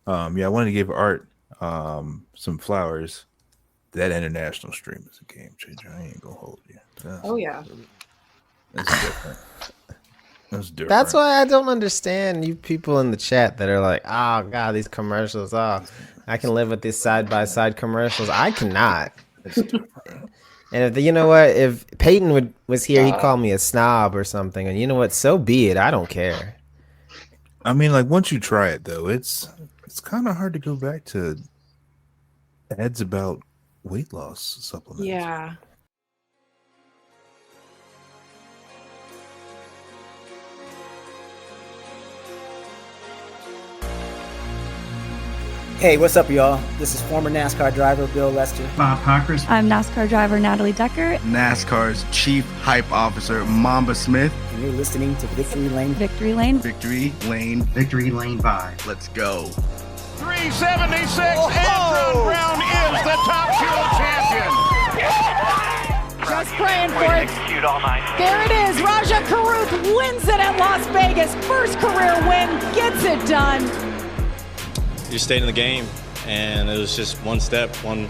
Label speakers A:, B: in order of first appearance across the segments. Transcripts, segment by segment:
A: Yeah, I wanted to give Art some flowers. That international stream is a game changer. I ain't gonna hold you.
B: Oh yeah.
A: That's different. That's different.
C: That's why I don't understand you people in the chat that are like, oh god, these commercials. Oh, I can live with these side by side commercials. I cannot. And you know what? If Peyton was here, he'd call me a snob or something. And you know what? So be it. I don't care.
A: I mean, like once you try it, though, it's kind of hard to go back to ads about weight loss supplements.
B: Yeah.
D: Hey, what's up, y'all? This is former NASCAR driver Bill Lester.
E: Bob Hockers.
F: I'm NASCAR driver Natalie Decker.
G: NASCAR's chief hype officer Mamba Smith.
D: And you're listening to Victory Lane.
F: Victory Lane.
G: Victory Lane.
E: Victory Lane Vibe.
G: Let's go.
H: 376. Andron Brown is the top fuel champion.
I: Just praying for it. There it is. Raja Caruth wins it at Las Vegas. First career win. Gets it done.
J: You stayed in the game, and it was just one step, one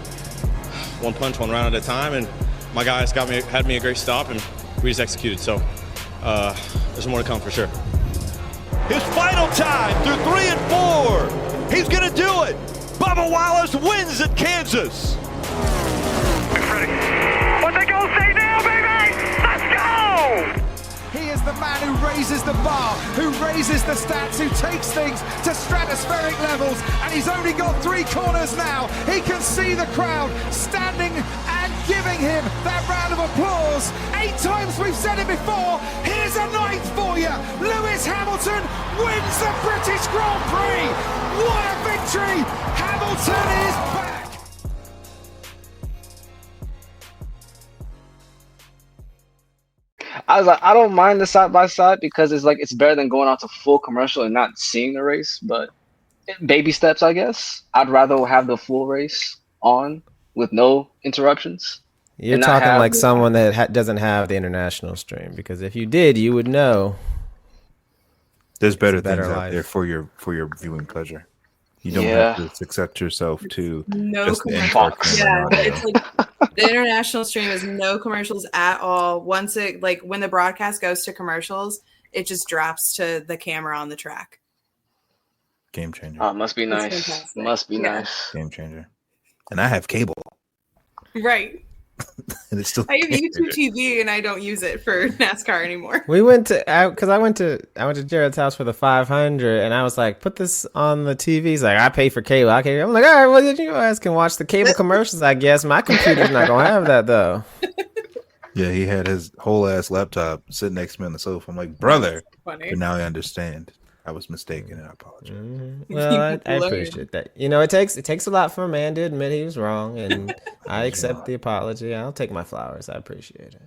J: punch, one round at a time, and my guys had me a great stop, and we just executed. So there's more to come for sure.
H: His final time through 3 and 4. He's gonna do it. Bubba Wallace wins at Kansas.
K: What they gonna say now, baby? Let's go!
L: He is the man who raises the bar, who raises the stats, who takes things to stratospheric levels, and he's only got 3 corners now. He can see the crowd standing and giving him that round of applause. 8 times we've said it before. Here's a 9th for you. Lewis Hamilton wins the British Grand Prix. What a victory! Hamilton is back.
M: I was like, I don't mind the side by side because it's better than going out to full commercial and not seeing the race. But baby steps, I guess. I'd rather have the full race on with no interruptions.
C: You're talking like someone that doesn't have the international stream, because if you did, you would know.
A: There's better things out there for your viewing pleasure. You don't have to accept yourself to
B: no commercials. Yeah, it's like the international stream is no commercials at all. Once it when the broadcast goes to commercials, it just drops to the camera on the track.
A: Game changer.
M: Oh, must be nice. Must be nice.
A: Game changer. And I have cable.
B: Right.
A: And it's still
B: I have YouTube TV and I don't use it for NASCAR anymore.
C: We went to I went to Jared's house for the 500, and I was like, put this on the TV. He's like, I pay for cable. I'm like, all right, well, you guys can watch the cable commercials, I guess. My computer's not gonna have that though.
A: Yeah, he had his whole ass laptop sitting next to me on the sofa. I'm like, brother, but now I understand. I was mistaken, and I apologize.
C: Mm-hmm. Well, I appreciate that. You know, it takes a lot for a man to admit he was wrong, and I accept the apology. I'll take my flowers. I appreciate it.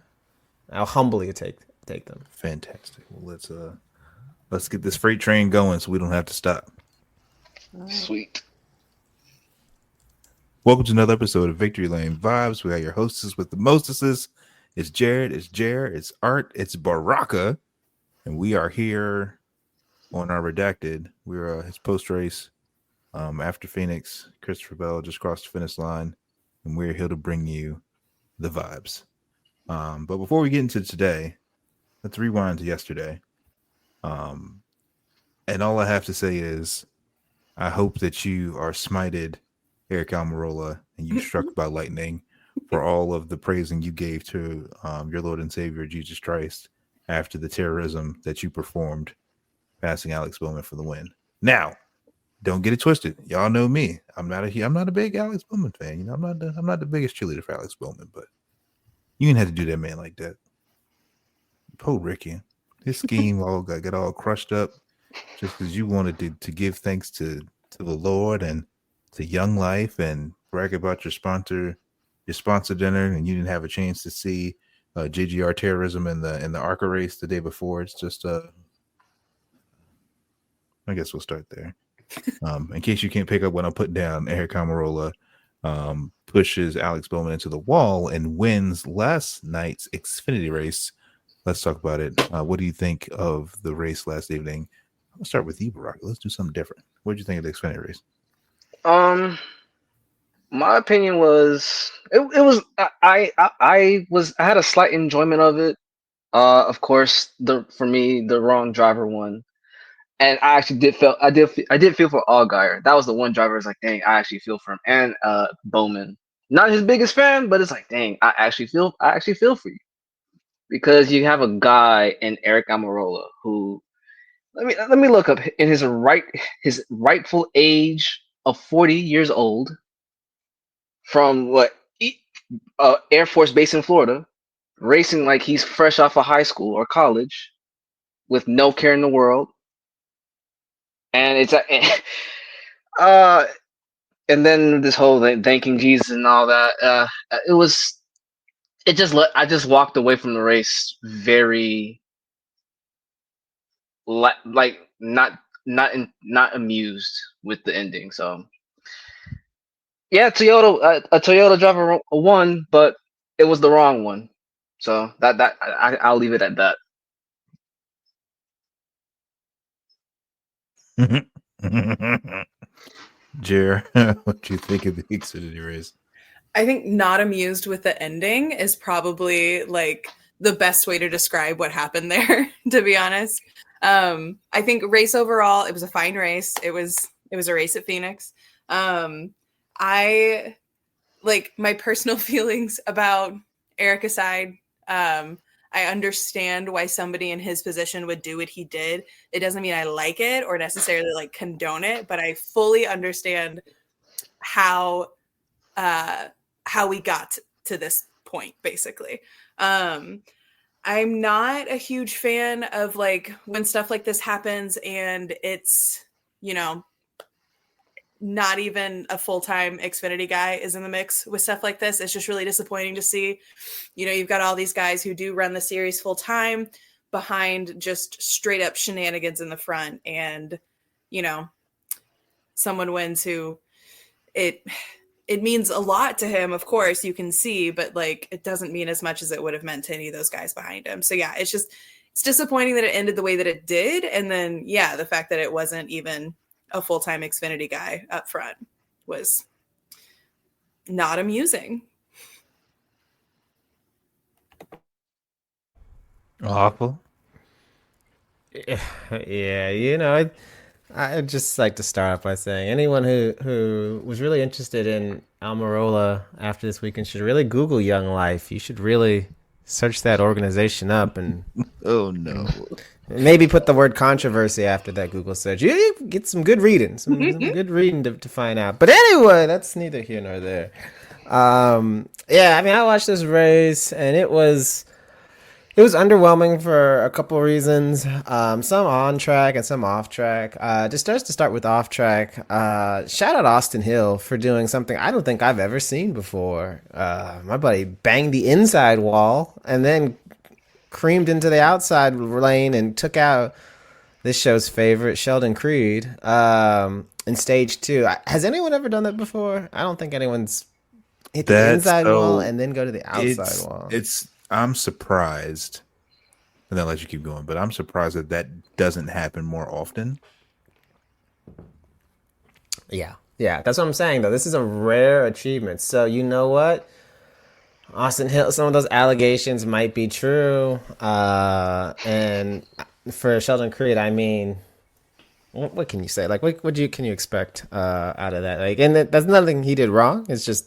C: I'll humbly take them.
A: Fantastic. Well, let's get this freight train going so we don't have to stop.
M: Right. Sweet.
A: Welcome to another episode of Victory Lane Vibes. We got your hostess with the mostesses. It's Jared. It's Jared. It's Art. It's Baraka, and we are here on our redacted. We're his post race after Phoenix. Christopher Bell just crossed the finish line, and we're here to bring you the vibes. But before we get into today, let's rewind to yesterday. And all I have to say is, I hope that you are smited, Eric Almirola, and you struck by lightning for all of the praising you gave to your Lord and Savior Jesus Christ after the terrorism that you performed, passing Alex Bowman for the win. Now, don't get it twisted. Y'all know me. I'm not a big Alex Bowman fan. You know, I'm not the biggest cheerleader for Alex Bowman, but you didn't have to do that man like that. Poor Ricky. His scheme got all crushed up just because you wanted to give thanks to the Lord and to Young Life and brag about your sponsor dinner, and you didn't have a chance to see JGR terrorism in the ARCA race the day before. It's just I guess we'll start there. In case you can't pick up what I'm putting down, Eric Almirola pushes Alex Bowman into the wall and wins last night's Xfinity race. Let's talk about it. What do you think of the race last evening? I'll start with you, Barack. Let's do something different. What did you think of the Xfinity race?
M: My opinion was it was I had a slight enjoyment of it. Of course, for me the wrong driver won, and I actually I did feel for Allgaier. That was the one driver. I was like, dang, I actually feel for him, and Bowman. Not his biggest fan, but it's like, dang, I actually feel for you because you have a guy in Eric Almirola who let me look up in his rightful age of 40 years old from Air Force Base in Florida, racing like he's fresh off of high school or college, with no care in the world, and it's and then this whole thanking Jesus and all that. I just walked away from the race very like not amused with the ending. So yeah, a Toyota driver won, but it was the wrong one. So I'll leave it at that.
A: Jer, what do you think of the Xfinity race?
B: I think not amused with the ending is probably like the best way to describe what happened there, to be honest. I think race overall, it was a fine race. It was a race at Phoenix. I like my personal feelings about Eric aside. I understand why somebody in his position would do what he did. It doesn't mean I like it or necessarily like condone it, but I fully understand how we got to this point, basically. I'm not a huge fan of like when stuff like this happens and it's, not even a full-time Xfinity guy is in the mix with stuff like this. It's just really disappointing to see. You've got all these guys who do run the series full-time behind just straight up shenanigans in the front, and someone wins who it means a lot to him, of course, you can see, but like it doesn't mean as much as it would have meant to any of those guys behind him. So yeah, it's disappointing that it ended the way that it did. And then the fact that it wasn't even a full-time Xfinity guy up front was not amusing.
A: Awful.
C: Yeah, I'd just like to start off by saying anyone who was really interested in Almirola after this weekend should really Google Young Life. You should really search that organization up and
A: oh no,
C: maybe put the word controversy after that Google search. You get some good reading, some good reading to find out. But anyway, that's neither here nor there. I watched this race and it was underwhelming for a couple of reasons. Some on track and some off track. Just to start with off track. Shout out Austin Hill for doing something I don't think I've ever seen before. My buddy banged the inside wall and then creamed into the outside lane and took out this show's favorite, Sheldon Creed, in stage 2. Has anyone ever done that before? I don't think anyone's hit the inside wall and then go to the outside wall.
A: I'm surprised, and then I'll let you keep going, but I'm surprised that doesn't happen more often.
C: Yeah, that's what I'm saying, though. This is a rare achievement. So you know what? Austin Hill, some of those allegations might be true. And for Sheldon Creed, I mean, what can you say? Like, what can you expect out of that? Like, and that's nothing he did wrong. It's just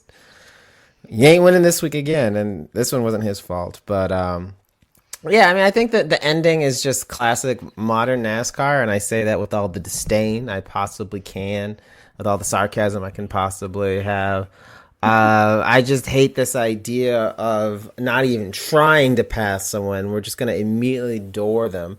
C: he ain't winning this week again, and this one wasn't his fault. But I think that the ending is just classic modern NASCAR, and I say that with all the disdain I possibly can, with all the sarcasm I can possibly have. I just hate this idea of not even trying to pass someone. We're just going to immediately door them,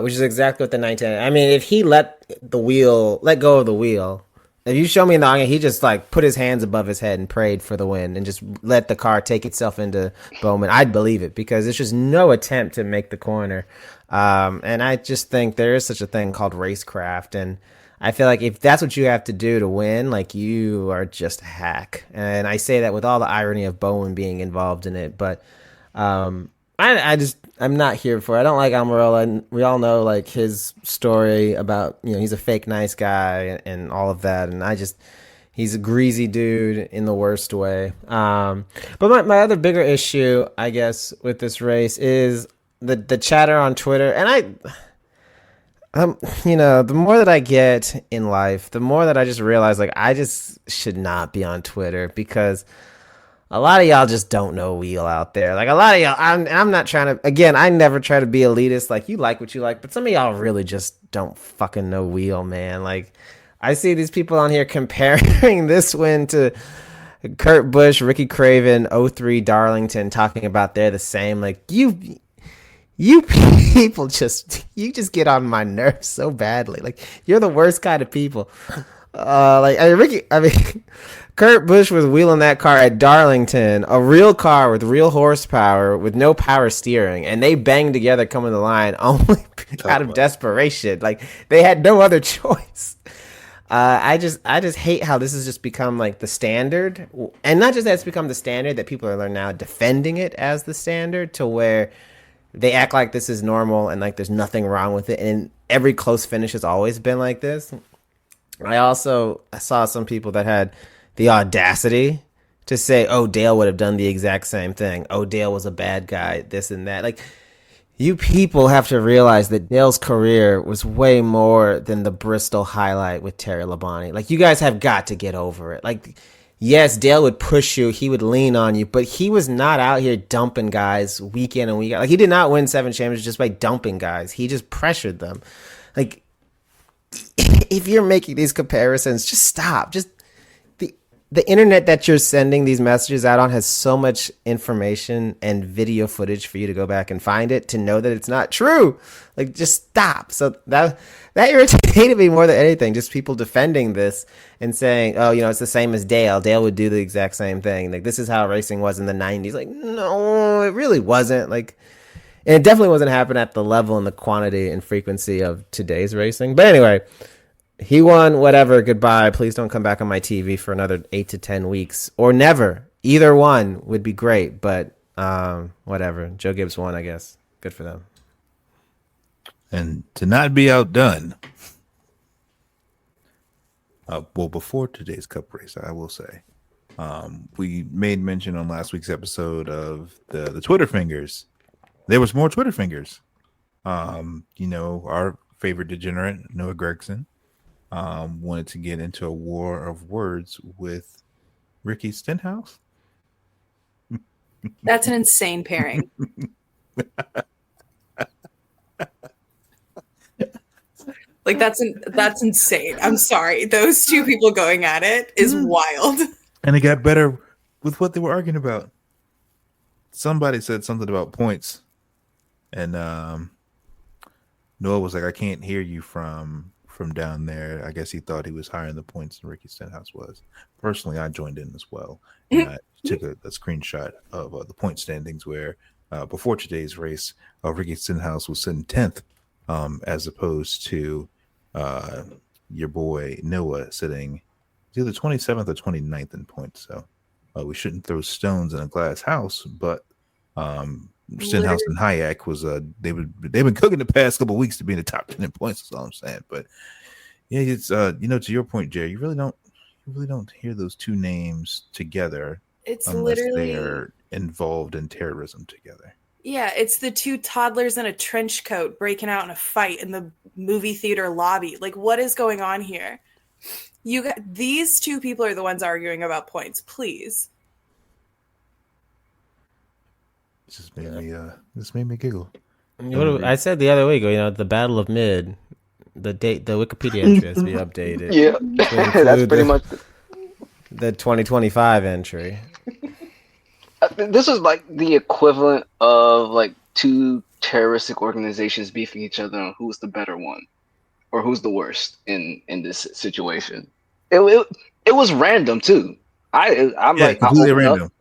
C: which is exactly what the 19. I mean, if he let go of the wheel, if you show me in the audience, he just like put his hands above his head and prayed for the win and just let the car take itself into Bowman, I'd believe it, because there's just no attempt to make the corner. And I just think there is such a thing called racecraft, and I feel like if that's what you have to do to win, like, you are just a hack. And I say that with all the irony of Bowen being involved in it. But I'm not here for it. I don't like Almirola, and we all know like his story about, he's a fake nice guy and all of that, and he's a greasy dude in the worst way. But my other bigger issue, I guess, with this race is the chatter on Twitter, and the more that I get in life, the more that I just realize like I just should not be on Twitter, because a lot of y'all just don't know wheel out there. Like a lot of y'all, I'm not trying to, again, I never try to be elitist. Like you like what you like, but some of y'all really just don't fucking know wheel, man. Like I see these people on here comparing this win to Kurt Busch, Ricky Craven, 03 Darlington, talking about they're the same. Like you people just get on my nerves so badly. Like you're the worst kind of people. Kurt Busch was wheeling that car at Darlington, a real car with real horsepower, with no power steering, and they banged together coming to the line only out of desperation. Like they had no other choice. I just hate how this has just become like the standard, and not just that it's become the standard, that people are now defending it as the standard, to where they act like this is normal and like there's nothing wrong with it, and every close finish has always been like this. I saw some people that had the audacity to say, oh, Dale would have done the exact same thing. Oh, Dale was a bad guy, this and that. Like, you people have to realize that Dale's career was way more than the Bristol highlight with Terry Labonte. Like, you guys have got to get over it. Like, yes, Dale would push you, he would lean on you, but he was not out here dumping guys week in and week out. Like, he did not win 7 championships just by dumping guys. He just pressured them. Like, if you're making these comparisons, just stop. Just the internet that you're sending these messages out on has so much information and video footage for you to go back and find it, to know that it's not true. Like, just stop. So that irritated me more than anything. Just people defending this and saying, oh, it's the same as Dale. Dale would do the exact same thing. Like, this is how racing was in the 90s. Like, no, it really wasn't. Like, and it definitely wasn't happening at the level and the quantity and frequency of today's racing. But anyway, he won, whatever, goodbye. Please don't come back on my TV for another 8 to 10 weeks, or never. Either one would be great, but whatever. Joe Gibbs won, I guess. Good for them.
A: And to not be outdone, before today's Cup race, I will say, we made mention on last week's episode of the Twitter fingers. There was more Twitter fingers. Our favorite degenerate, Noah Gregson, wanted to get into a war of words with Ricky Stenhouse.
B: That's an insane pairing. Like that's insane. I'm sorry. Those two people going at it is wild.
A: And it got better with what they were arguing about. Somebody said something about points, and Noah was like, I can't hear you from down there. I guess he thought he was higher in the points than Ricky Stenhouse was. Personally, I joined in as well. And I took a screenshot of the point standings where before today's race, Ricky Stenhouse was sitting 10th, as opposed to your boy Noah sitting either 27th or 29th in points. So we shouldn't throw stones in a glass house, but Stenhouse and Hayek was they've been cooking the past couple of weeks to be in the top 10 in points. That's all I'm saying. But yeah, it's to your point, Jerry, you really don't hear those two names together.
B: It's
A: unless
B: literally
A: they're involved in terrorism together.
B: Yeah, it's the two toddlers in a trench coat breaking out in a fight in the movie theater lobby. Like, what is going on here? These two people are the ones arguing about points. Please.
A: This made me giggle.
C: I said the other week, the Battle of Mid, the Wikipedia entry has to be updated.
M: Yeah, that's pretty much
C: the 2025 entry.
M: This was like the equivalent of like two terroristic organizations beefing each other on who's the better one or who's the worst in this situation. It was random too.
A: Completely random.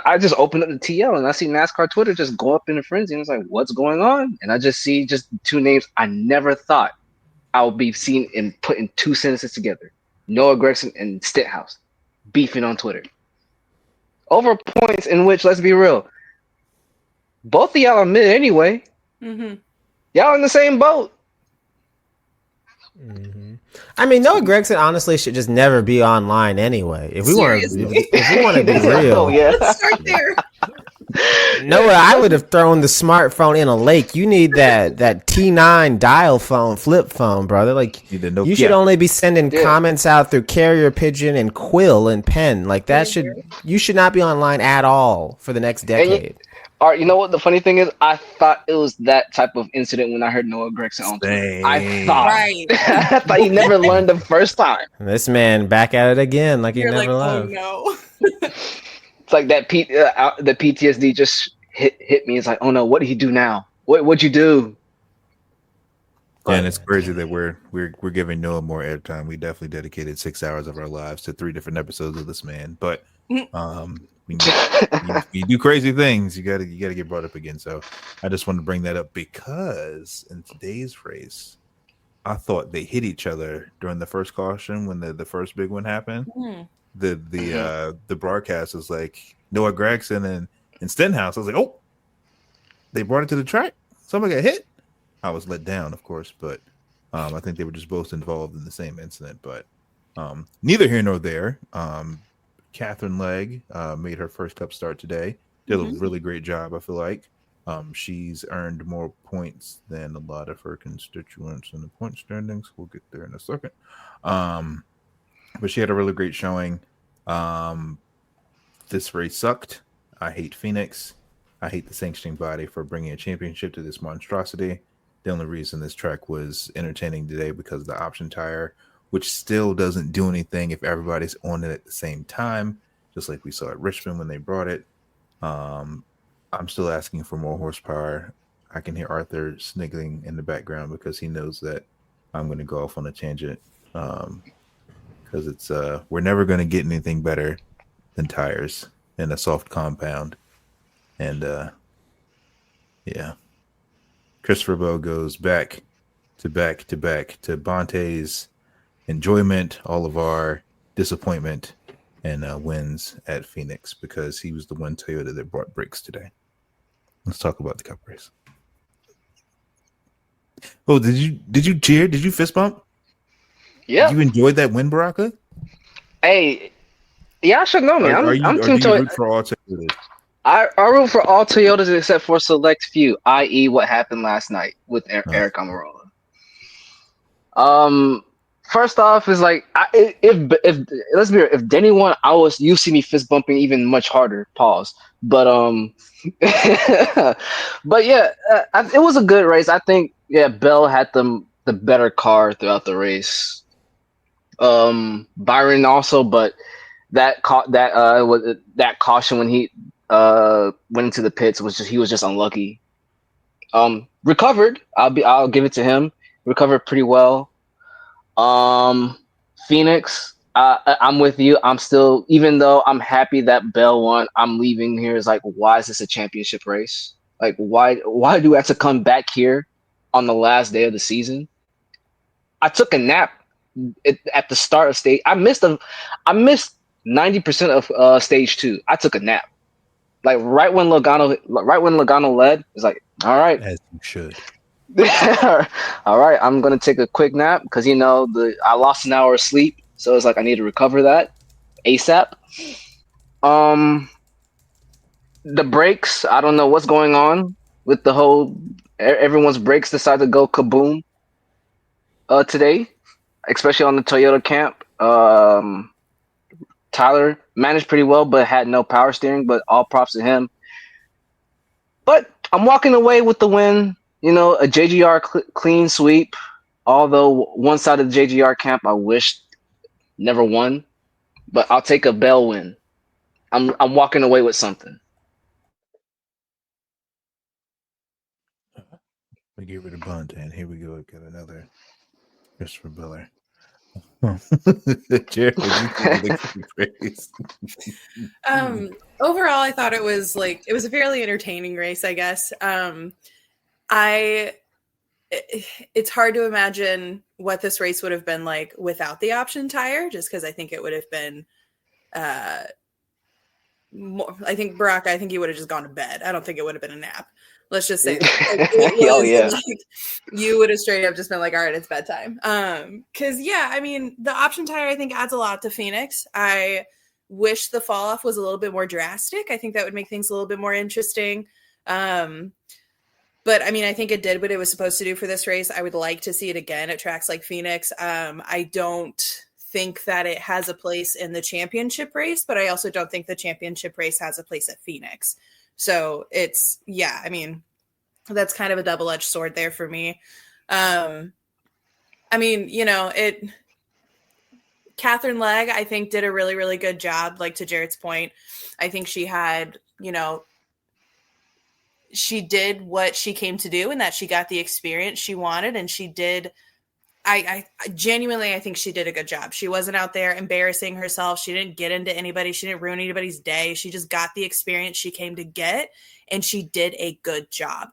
M: I just opened up the TL and I see NASCAR Twitter just go up in a frenzy, and it's like, what's going on? And I just see just two names I never thought I would be seen and put in two sentences together: Noah Gregson and Stenhouse beefing on Twitter over points in which, let's be real, both of y'all are mid anyway.
B: Mm-hmm.
M: Y'all in the same boat.
C: Mm-hmm. I mean, Noah Gregson honestly should just never be online anyway. If we want to be real,
B: Start there.
C: Noah, I would have thrown the smartphone in a lake. You need that T9 dial phone, flip phone, brother. Like you should only be sending comments out through carrier pigeon and quill and pen. Like you should not be online at all for the next decade.
M: All right, you know what the funny thing is? I thought it was that type of incident when I heard Noah Gregson on Twitter. I thought he never learned the first time.
C: This man back at it again, like
B: You're
C: he never
B: like,
C: left.
B: Oh no.
M: It's like that the PTSD just hit me. It's like, oh no, what did he do now? What'd you do?
A: Yeah, and it's crazy that we're giving Noah more airtime. We definitely dedicated 6 hours of our lives to 3 different episodes of this man. But when you do crazy things, you gotta get brought up again. So I just wanted to bring that up because in today's race, I thought they hit each other during the first caution when the first big one happened. The broadcast was like Noah Gregson and Stenhouse. I was like, oh, they brought it to the track. Somebody got hit. I was let down, of course, but I think they were just both involved in the same incident. But neither here nor there. Catherine Legg made her first Cup start today. Did a really great job, I feel like. She's earned more points than a lot of her constituents in the point standings. We'll get there in a second. But she had a really great showing. This race sucked. I hate Phoenix. I hate the sanctioning body for bringing a championship to this monstrosity. The only reason this track was entertaining today because of the option tire, which still doesn't do anything if everybody's on it at the same time, just like we saw at Richmond when they brought it. I'm still asking for more horsepower. I can hear Arthur sniggling in the background because he knows that I'm going to go off on a tangent because it's we're never going to get anything better than tires and a soft compound. And yeah, Christopher Bell goes back to Bonte's enjoyment, all of our disappointment, and wins at Phoenix because he was the one Toyota that brought brakes today. Let's talk about the Cup race. Oh, did you cheer? Did you fist bump?
M: Yeah.
A: You enjoyed that win, Baraka?
M: Hey, yeah, I should know, man. I'm Team
A: Toyota. Root for all Toyotas?
M: I root for all Toyotas except for select few, i.e., what happened last night with Eric Almirola. First off, is like if let's be real, if Denny won, you see me fist bumping even much harder. Pause. But but yeah, it was a good race. I think Bell had the better car throughout the race. Byron also, but that caution when he went into the pits he was just unlucky. Recovered. I'll give it to him. Recovered pretty well. Phoenix, I'm with you. I'm still, even though I'm happy that Bell won, I'm leaving here as like, why is this a championship race? Like, why do we have to come back here on the last day of the season? I took a nap at the start of stage. I missed 90% of stage 2. I took a nap. Like right when Logano led, it's like, all right.
A: As you should.
M: All right, I'm gonna take a quick nap because I lost an hour of sleep, so it's like I need to recover that ASAP. The brakes, I don't know what's going on with the whole. Everyone's brakes decided to go kaboom today, especially on the Toyota camp. Tyler managed pretty well, but had no power steering. But all props to him. But I'm walking away with the win. A JGR clean sweep, although one side of the JGR camp I wish never won, but I'll take a Bell win. I'm walking away with something.
A: We get rid of Bonte, and here we go. Got another Christopher Beller. Jared,
B: overall, I thought it was a fairly entertaining race, I guess. It's hard to imagine what this race would have been like without the option tire, just because I think it would have been I think Barack, I think he would have just gone to bed. I don't think it would have been a nap. Let's just say
M: Oh, yeah.
B: like, you would have straight up just been like, all right, it's bedtime. Because yeah, I mean, the option tire I think adds a lot to Phoenix. I wish the fall off was a little bit more drastic. I think that would make things a little bit more interesting. But I mean, I think it did what it was supposed to do for this race. I would like to see it again at tracks like Phoenix. I don't think that it has a place in the championship race, but I also don't think the championship race has a place at Phoenix. So it's, yeah, I mean, that's kind of a double-edged sword there for me. I mean, you know, Catherine Legg, I think, did a really, really good job. Like, to Jarrett's point, I think she had, you know, she did what she came to do, and that she got the experience she wanted, and she did. I genuinely, I think she did a good job. She wasn't out there embarrassing herself. She didn't get into anybody. She didn't ruin anybody's day. She just got the experience she came to get, and she did a good job.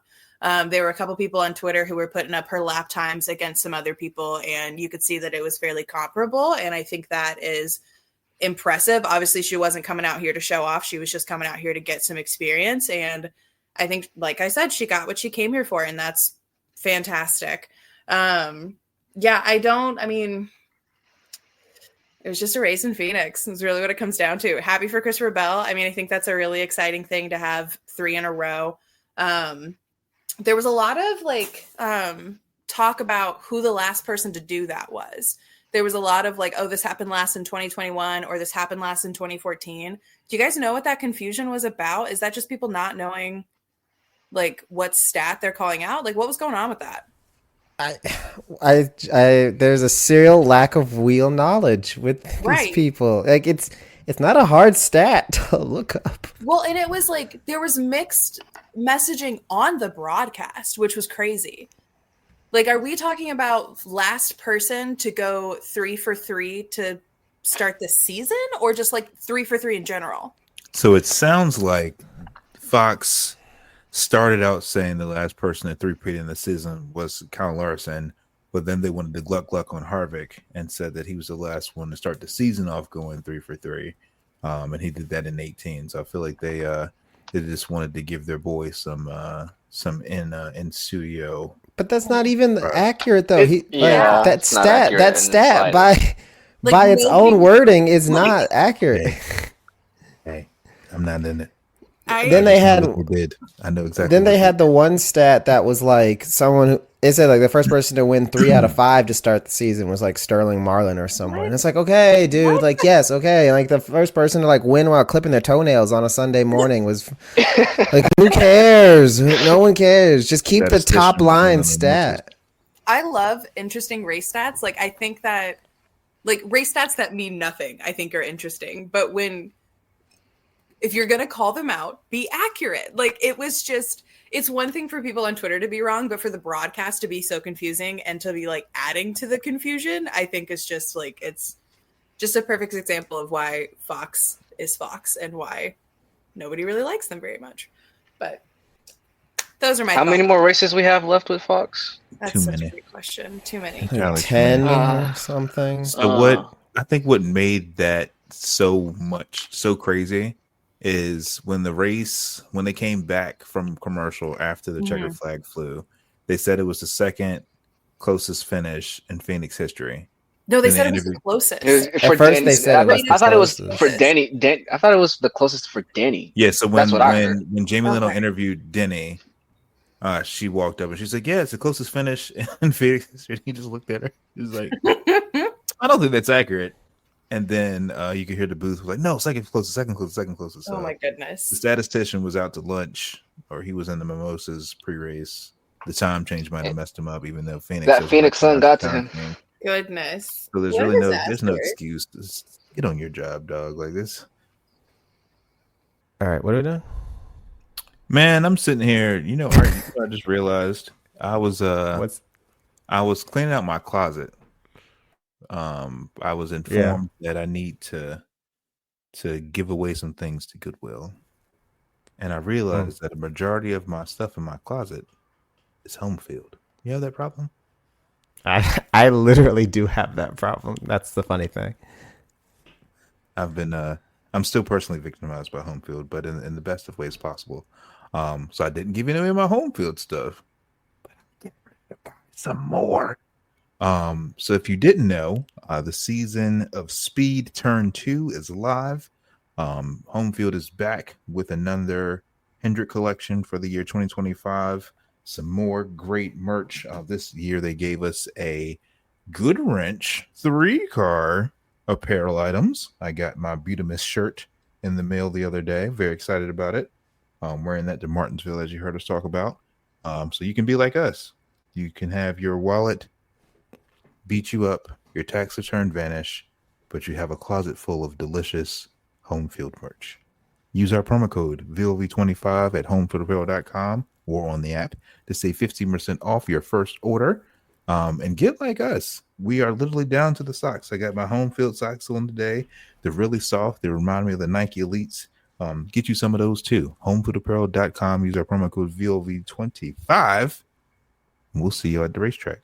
B: There were a couple people on Twitter who were putting up her lap times against some other people, and you could see that it was fairly comparable. And I think that is impressive. Obviously, she wasn't coming out here to show off. She was just coming out here to get some experience. And I think, like I said, she got what she came here for, and that's fantastic. Yeah, I mean, it was just a race in Phoenix. It's really what it comes down to. Happy for Christopher Bell. I mean, I think that's a really exciting thing to have 3 in a row. There was a lot of talk about who the last person to do that was. There was a lot of like, oh, this happened last in 2021 or this happened last in 2014. Do you guys know what that confusion was about? Is that just people not knowing like what stat they're calling out? Like, what was going on with that?
C: There's a serial lack of wheel knowledge with these people. Like, it's not a hard stat to look up.
B: Well, and it was like there was mixed messaging on the broadcast, which was crazy. Like, are we talking about last person to go 3 for 3 to start the season, or just like 3 for 3 in general?
A: So it sounds like Fox started out saying the last person at 3-peat in the season was Kyle Larson, but then they wanted to gluck on Harvick and said that he was the last one to start the season off going 3 for 3. And he did that in 18. So I feel like they just wanted to give their boy some in studio.
C: But that's not even accurate though. That stat by its own wording is not accurate.
A: Hey, I'm not in it.
C: Then they had.
A: I know exactly.
C: Then they had the one stat that was like someone who it said like the first person to win 3 out of 5 to start the season was like Sterling Marlin or someone. And it's like, okay, dude, like yes, okay. Like the first person to like win while clipping their toenails on a Sunday morning was like, who cares? No one cares. Just keep the top line stat.
B: I love interesting race stats. Like, I think that like race stats that mean nothing, I think are interesting. But if you're going to call them out, be accurate. Like, it was just, it's one thing for people on Twitter to be wrong, but for the broadcast to be so confusing and to be like adding to the confusion, I think is just like, it's just a perfect example of why Fox is Fox and why nobody really likes them very much. But those are my
M: How many more races we have left with Fox?
B: That's such a great question. Too many.
C: 10 or something.
A: So what made that so crazy is when they came back from commercial after the checkered flag flew, they said it was the second closest finish in Phoenix history.
B: No, they said it was the closest.
C: At first they said
M: I thought it was for Denny. I thought it was the closest for Denny.
A: Yeah, so when Jamie Leno interviewed Denny, she walked up and she's like, yeah, it's the closest finish in Phoenix history. He just looked at her. He was like, I don't think that's accurate. And then you could hear the booth was like, no, second closest.
B: Oh my goodness.
A: The statistician was out to lunch, or he was in the mimosas pre-race. The time change might have messed him up, even though
M: Phoenix sun got to him.
B: Goodness.
A: So there's no excuse. Just get on your job, dog. Like this.
C: All right, what are we doing?
A: Man, I'm sitting here. You know, I just realized I was cleaning out my closet. I was informed that I need to give away some things to Goodwill, and I realized that a majority of my stuff in my closet is home field. You have that problem? I
C: literally do have that problem. That's the funny thing.
A: I've been I'm still personally victimized by home field, but in the best of ways possible. So I didn't give any of my home field stuff, but I'm getting ready to buy some more. So if you didn't know, the season of Speed Turn 2 is live. Home field is back with another Hendrick collection for the year 2025. Some more great merch. This year they gave us a Good Wrench 3-car apparel items. I got my Butamus shirt in the mail the other day. Very excited about it. Wearing that to Martinsville, as you heard us talk about. So you can be like us. You can have your wallet beat you up, your tax return vanish, but you have a closet full of delicious home field merch. Use our promo code VLV25 at homefieldapparel.com or on the app to save 15% off your first order. And get like us. We are literally down to the socks. I got my home field socks on today. They're really soft. They remind me of the Nike Elites. Get you some of those too. Homefieldapparel.com. Use our promo code VLV25. And we'll see you at the racetrack.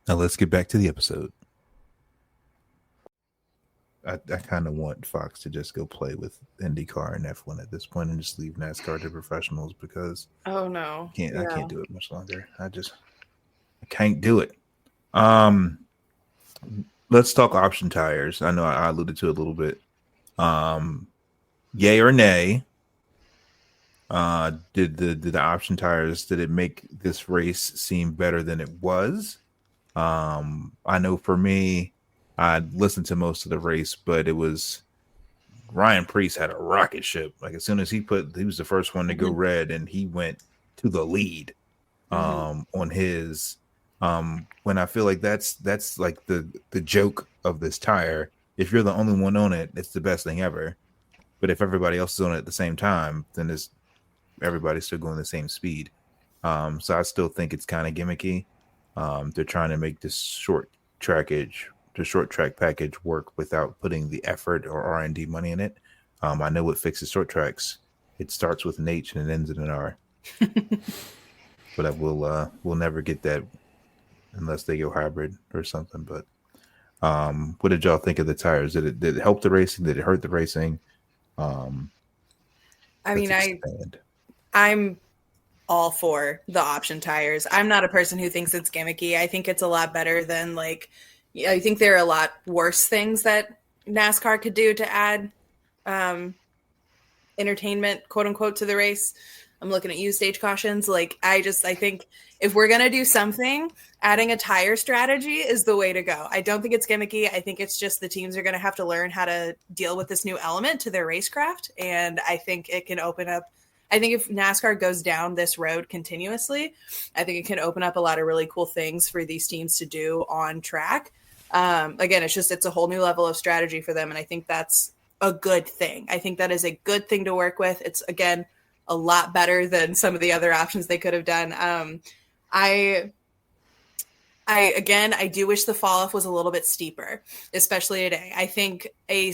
A: Now let's get back to the episode. I kind of want Fox to just go play with IndyCar and F1 at this point and just leave NASCAR to professionals because
B: oh no,
A: I can't do it much longer. I can't do it. Let's talk option tires. I know I alluded to it a little bit. Yay or nay? Did the option tires, did it make this race seem better than it was? I know for me, I listened to most of the race, but it was Ryan Preece had a rocket ship. Like as soon as he was the first one to go red, and he went to the lead on his. When I feel like that's like the joke of this tire. If you're the only one on it, it's the best thing ever. But if everybody else is on it at the same time, then everybody's still going the same speed. So I still think it's kind of gimmicky. They're trying to make this short track package work without putting the effort or R&D money in it. I know what fixes short tracks. It starts with an H and it ends in an R. But we'll never get that unless they go hybrid or something. But what did y'all think of the tires? Did it help the racing? Did it hurt the racing?
B: I'm all for the option tires. I'm not a person who thinks it's gimmicky. I think it's a lot better than I think there are a lot worse things that NASCAR could do to add entertainment, quote unquote, to the race. I'm looking at you, stage cautions. I think if we're going to do something, adding a tire strategy is the way to go. I don't think it's gimmicky. I think it's just the teams are going to have to learn how to deal with this new element to their racecraft. And I think it can open up. I think if NASCAR goes down this road continuously, I think it can open up a lot of really cool things for these teams to do on track. Again, it's a whole new level of strategy for them. And I think that's a good thing. I think that is a good thing to work with. It's, again, a lot better than some of the other options they could have done. I do wish the fall off was a little bit steeper, especially today. I think a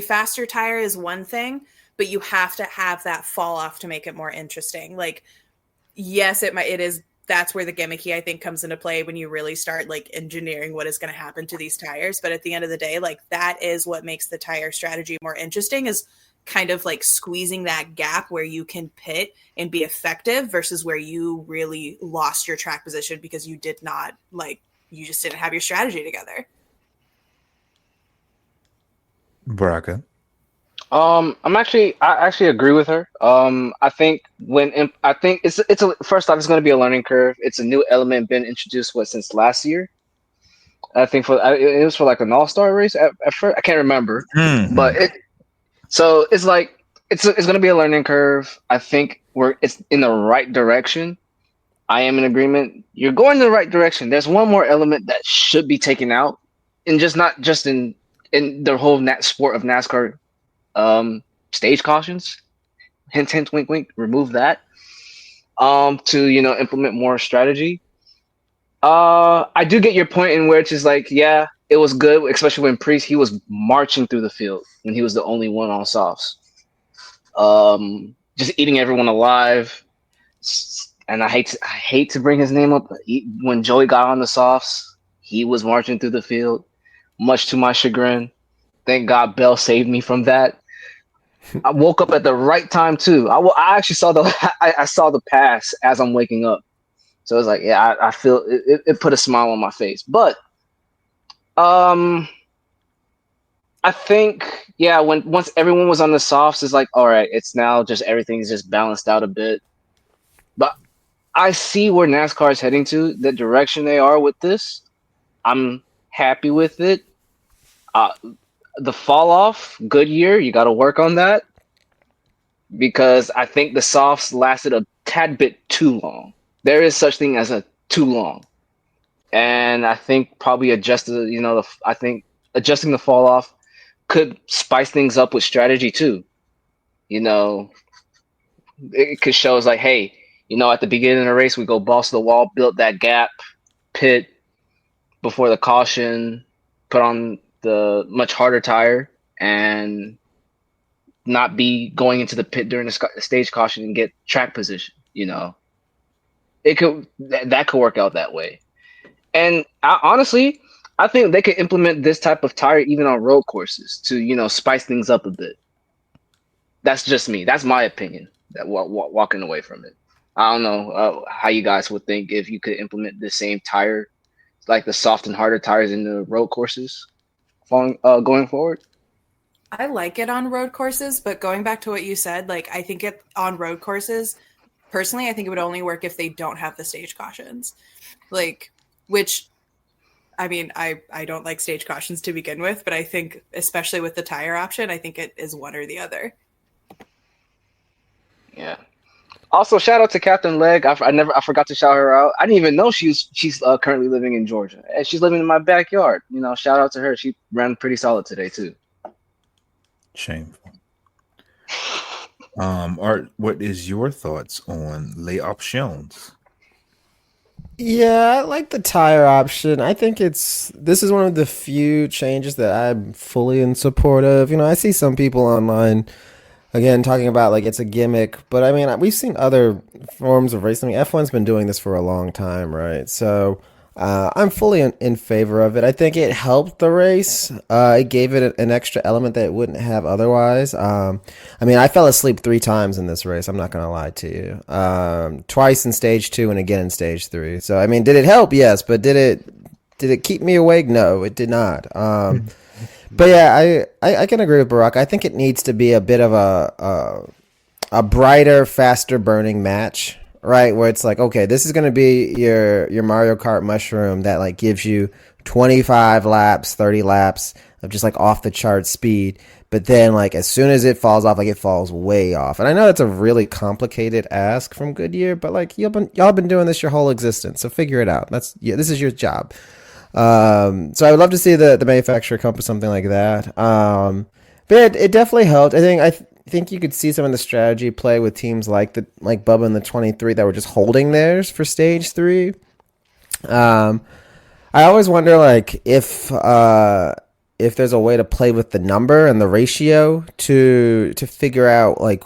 B: faster tire is one thing, but you have to have that fall off to make it more interesting. Yes, it is. That's where the gimmicky, I think, comes into play when you really start engineering what is going to happen to these tires. But at the end of the day, that is what makes the tire strategy more interesting, is kind of squeezing that gap where you can pit and be effective versus where you really lost your track position because you did not you just didn't have your strategy together.
A: Baraka.
M: I actually agree with her. I think first off, it's going to be a learning curve. It's a new element been introduced since last year. I think it was for an all-star race at first. I can't remember, but it's going to be a learning curve. I think it's in the right direction. I am in agreement. You're going in the right direction. There's one more element that should be taken out, and not just in the whole sport of NASCAR. Stage cautions, hint, hint, wink, wink. Remove that. To implement more strategy. I do get your point in where it's just it was good, especially when Preece, he was marching through the field when he was the only one on softs. Just eating everyone alive. And I hate to bring his name up, but when Joey got on the softs, he was marching through the field, much to my chagrin. Thank God Bell saved me from that. I woke up at the right time too. I actually saw I saw the pass as I'm waking up. So it was like, yeah, I feel it put a smile on my face. But I think, yeah, once everyone was on the softs, it's like, all right, it's now just everything's just balanced out a bit. But I see where NASCAR is heading to, the direction they are with this. I'm happy with it. The fall off, Goodyear, you got to work on that because I think the softs lasted a tad bit too long. There is such thing as a too long, and I think probably I think adjusting the fall off could spice things up with strategy too. It could show us like, hey, at the beginning of the race, we go balls to the wall, build that gap, pit before the caution, put on the much harder tire, and not be going into the pit during the stage caution and get track position. It could that could work out that way. And honestly, I think they could implement this type of tire even on road courses to spice things up a bit. That's just me. That's my opinion. That walking away from it. I don't know how you guys would think if you could implement the same tire, like the soft and harder tires in the road courses, going forward.
B: I like it on road courses, but going back to what you said, like I think it on road courses, personally, I think it would only work if they don't have the stage cautions. Which I mean, I don't like stage cautions to begin with, but I think especially with the tire option, I think it is one or the other.
M: Yeah. Also, shout out to Captain Leg. I forgot to shout her out. I didn't even know she's currently living in Georgia. And she's living in my backyard. Shout out to her. She ran pretty solid today too.
A: Shameful. Art, what is your thoughts on les options?
C: Yeah, I like the tire option. I think this is one of the few changes that I'm fully in support of. I see some people online again talking about like it's a gimmick, but I mean we've seen other forms of racing. F1's been doing this for a long time, right? So I'm fully in favor of it. I think it helped the race. It gave it an extra element that it wouldn't have otherwise. I mean, I fell asleep 3 times in this race. I'm not going to lie to you. Twice in stage 2 and again in stage 3. So, I mean, did it help? Yes. But did it keep me awake? No, it did not. But yeah, I can agree with Barack. I think it needs to be a bit of a brighter, faster burning match. Right, where it's like, okay, this is going to be your Mario Kart mushroom that like gives you 25 laps, 30 laps of just like off the chart speed. But then like as soon as it falls off, like it falls way off. And I know that's a really complicated ask from Goodyear, but like y'all been doing this your whole existence, so figure it out. This is your job. So I would love to see the manufacturer come up with something like that. But it definitely helped. I think you could see some of the strategy play with teams like Bubba and the 23 that were just holding theirs for stage 3. I always wonder like if there's a way to play with the number and the ratio to figure out like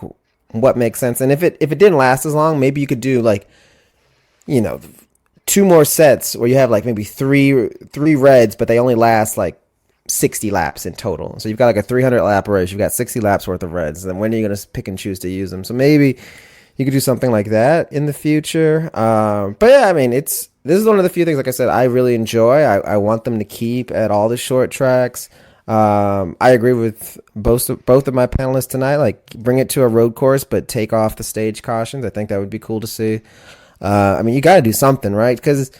C: what makes sense. And if it didn't last as long, maybe you could do like 2 more sets where you have like maybe three reds, but they only last like 60 laps in total. So you've got like a 300 lap race. You've got 60 laps worth of reds. And when are you going to pick and choose to use them? So maybe you could do something like that in the future. But yeah, I mean, this is one of the few things, like I said, I really enjoy. I want them to keep at all the short tracks. I agree with both of my panelists tonight. Like bring it to a road course, but take off the stage cautions. I think that would be cool to see. I mean, you got to do something, right? Because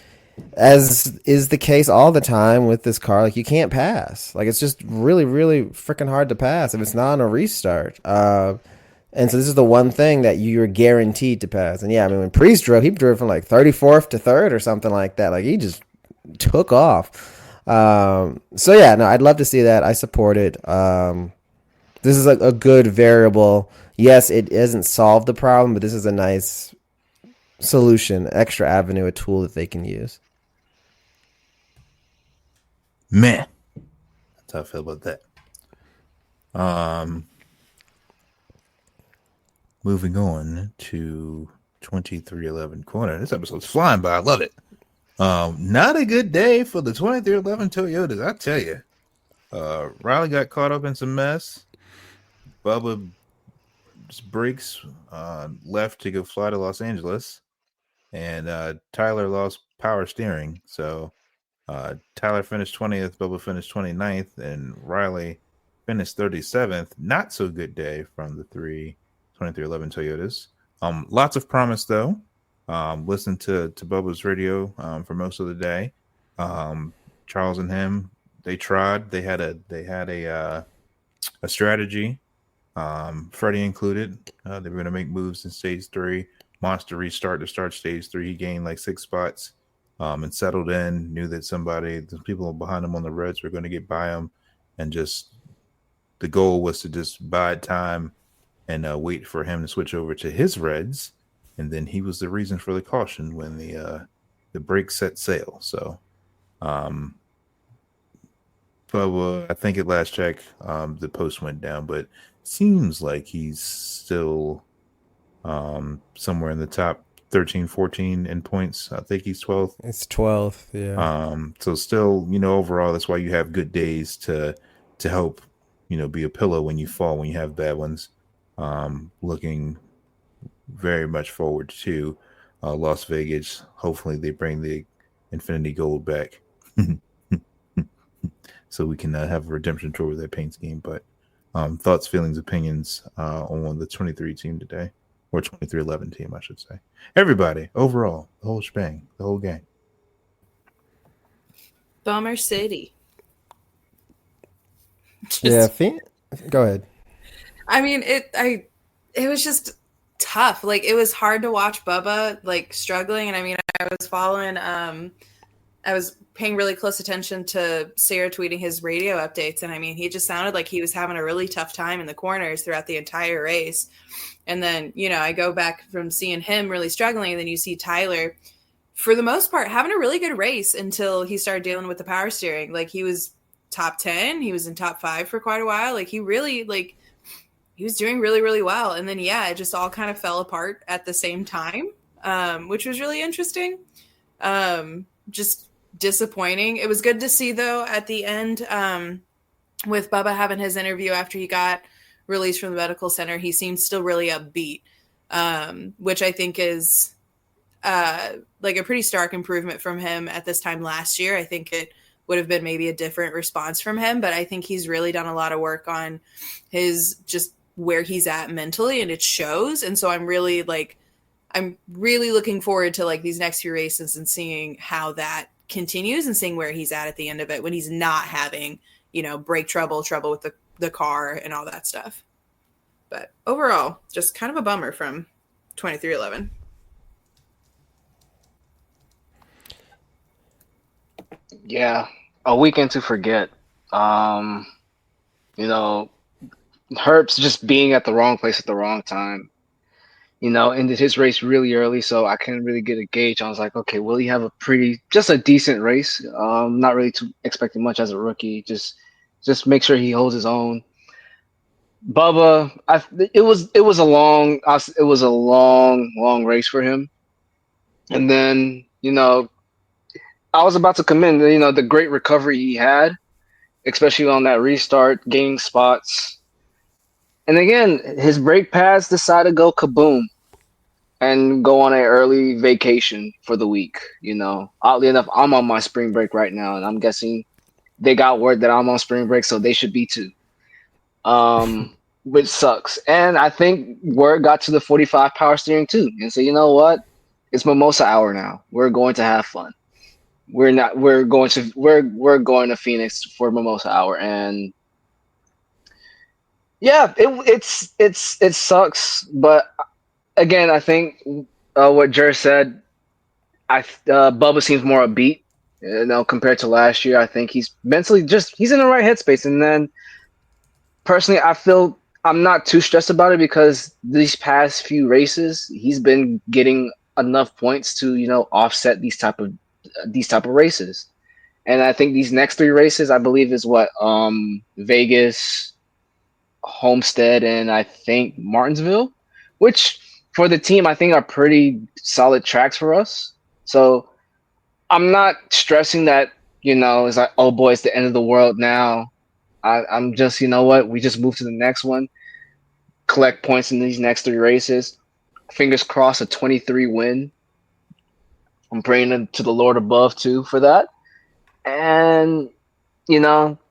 C: as is the case all the time with this car, like you can't pass. Like it's just really, really freaking hard to pass if it's not on a restart. And so this is the one thing that you're guaranteed to pass. And yeah, I mean, when Priest drove, he drove from like 34th to 3rd or something like that. Like he just took off. So yeah, no, I'd love to see that. I support it. This is a good variable. Yes, it doesn't solve the problem, but this is a nice solution, extra avenue, a tool that they can use.
A: Man, that's how I feel about that. Moving on to 2311 corner. This episode's flying by. I love it. Not a good day for the 2311 Toyotas, I tell you. Riley got caught up in some mess. Bubba breaks left to go fly to Los Angeles, and Tyler lost power steering. So Tyler finished 20th, Bubba finished 29th, and Riley finished 37th. Not so good day from the 2311 Toyotas. Lots of promise though. Listened to Bubba's radio for most of the day. Charles and him, they tried. They had a strategy. Freddie included. They were going to make moves in stage 3. Monster restart to start stage 3. He gained like 6 spots and settled in. Knew that the people behind him on the Reds were going to get by him, and just the goal was to just bide time and wait for him to switch over to his Reds, and then he was the reason for the caution when the brake set sail. So, Bubba, I think at last check, the post went down, but seems like he's still somewhere in the top 13, 14 in points. I think he's 12th.
C: It's 12th, yeah.
A: So still, overall, that's why you have good days to help, be a pillow when you fall, when you have bad ones. Looking very much forward to Las Vegas. Hopefully they bring the Infinity Gold back so we can have a redemption tour with that paint scheme. But thoughts, feelings, opinions on the 23 team today, or 2311 team, I should say. Everybody, overall, the whole shebang, the whole gang.
B: Bummer City.
C: Yeah, go ahead.
B: I mean, it was just tough. Like, it was hard to watch Bubba like struggling. And I mean, I was following, I was paying really close attention to Sarah tweeting his radio updates. And I mean, he just sounded like he was having a really tough time in the corners throughout the entire race. And then, I go back from seeing him really struggling. And then you see Tyler, for the most part, having a really good race until he started dealing with the power steering. Like, he was top 10. He was in top 5 for quite a while. Like, he was doing really, really well. And then, it just all kind of fell apart at the same time, which was really interesting. Just disappointing. It was good to see, though, at the end with Bubba having his interview after he got released from the medical center. He seemed still really upbeat, which I think is like a pretty stark improvement from him at this time last year. I think it would have been maybe a different response from him, but I think he's really done a lot of work on his just where he's at mentally, and it shows. And so I'm really looking forward to like these next few races and seeing how that continues and seeing where he's at the end of it when he's not having, brake trouble with the car and all that stuff. But overall, just kind of a bummer from 2311.
M: Yeah, a weekend to forget. Herbst just being at the wrong place at the wrong time. Ended his race really early, so I couldn't really get a gauge. I was like, okay, will he have just a decent race? Not really too expecting much as a rookie. Just make sure he holds his own. Bubba, it was a long race for him, and then I was about to commend the great recovery he had, especially on that restart, gaining spots. And again, his brake pads decided to go kaboom and go on an early vacation for the week. Oddly enough, I'm on my spring break right now, and I'm guessing they got word that I'm on spring break, so they should be too. Which sucks. And I think word got to the 45 power steering too. And so, you know what? It's mimosa hour now. We're going to have fun. We're going to Phoenix for mimosa hour, and yeah, it sucks. But again, I think what Jer said, Bubba seems more upbeat, compared to last year. I think he's mentally he's in the right headspace. And then personally, I feel I'm not too stressed about it because these past few races, he's been getting enough points to offset these type of races. And I think these next 3 races, I believe, is what Vegas, Homestead, and I think Martinsville, which for the team I think are pretty solid tracks for us. So I'm not stressing that it's like, oh boy, it's the end of the world now. I'm just, you know what? We just move to the next one, collect points in these next 3 races. Fingers crossed, a 23 win. I'm praying to the Lord above too for that, and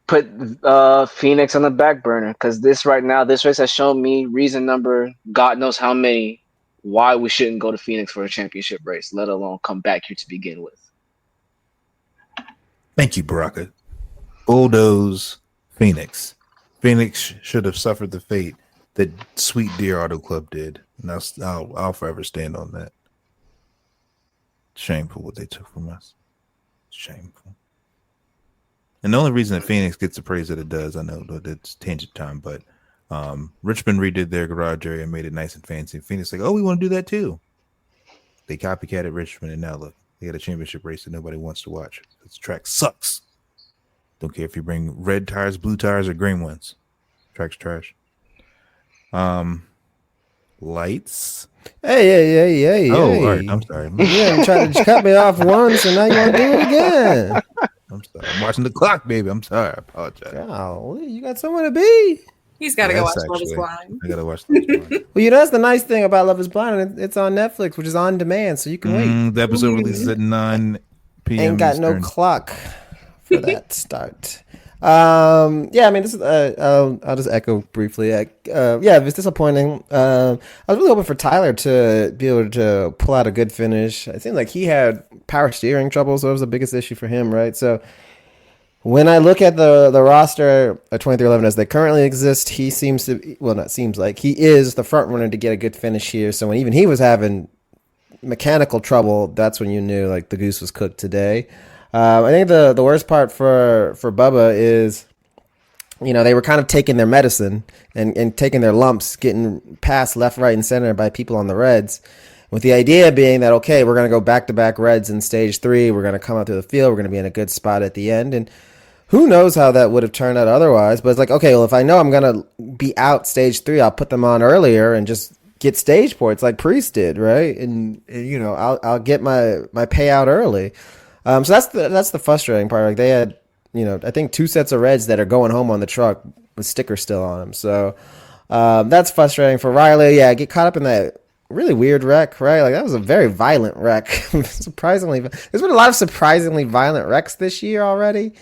M: put Phoenix on the back burner, because this race has shown me reason number God knows how many why we shouldn't go to Phoenix for a championship race, let alone come back here to begin with.
A: Thank you, Baraka. Bulldoze Phoenix. Phoenix should have suffered the fate that Sweet Deer Auto Club did, and I'll forever stand on that. Shameful what they took from us. Shameful. And the only reason that Phoenix gets the praise that it does, I know that it's tangent time, but Richmond redid their garage area and made it nice and fancy. Phoenix like, oh, we want to do that too. They copycatted Richmond, and now look, they got a championship race that nobody wants to watch. This track sucks. Don't care if you bring red tires, blue tires, or green ones. Track's trash. Lights.
C: Hey.
A: Oh, all right. I'm sorry.
C: Yeah, you tried to cut me off once, and now you want to do it again.
A: I'm sorry. I'm watching the clock, baby. I'm sorry. I apologize.
C: Golly, you got somewhere to be.
B: He's got to go watch Love is Blind.
A: I got to watch Love is Blind.
C: Well, that's the nice thing about Love is Blind. It's on Netflix, which is on demand, so you can wait.
A: The episode releases at 9 p.m.
C: Ain't got
A: Eastern.
C: no clock for that start. This is I'll just echo briefly. It was disappointing. I was really hoping for Tyler to be able to pull out a good finish. It seemed like he had power steering trouble, so it was the biggest issue for him, right? So when I look at the roster at 2311 as they currently exist, he seems to, well, not seems like, he is the front runner to get a good finish here. So when even he was having mechanical trouble, that's when you knew like the goose was cooked today. I think the worst part for Bubba is, they were kind of taking their medicine and taking their lumps, getting passed left, right, and center by people on the Reds, with the idea being that, okay, we're going to go back-to-back Reds in stage 3. We're going to come out to the field. We're going to be in a good spot at the end. And who knows how that would have turned out otherwise. But it's like, okay, well, if I know I'm going to be out stage 3, I'll put them on earlier and just get stage points like Priest did, right? And I'll get my payout early. So that's the frustrating part. Like they had, I think 2 sets of Reds that are going home on the truck with stickers still on them. So that's frustrating for Riley. Yeah, get caught up in that really weird wreck, right? Like that was a very violent wreck. Surprisingly, there's been a lot of surprisingly violent wrecks this year already.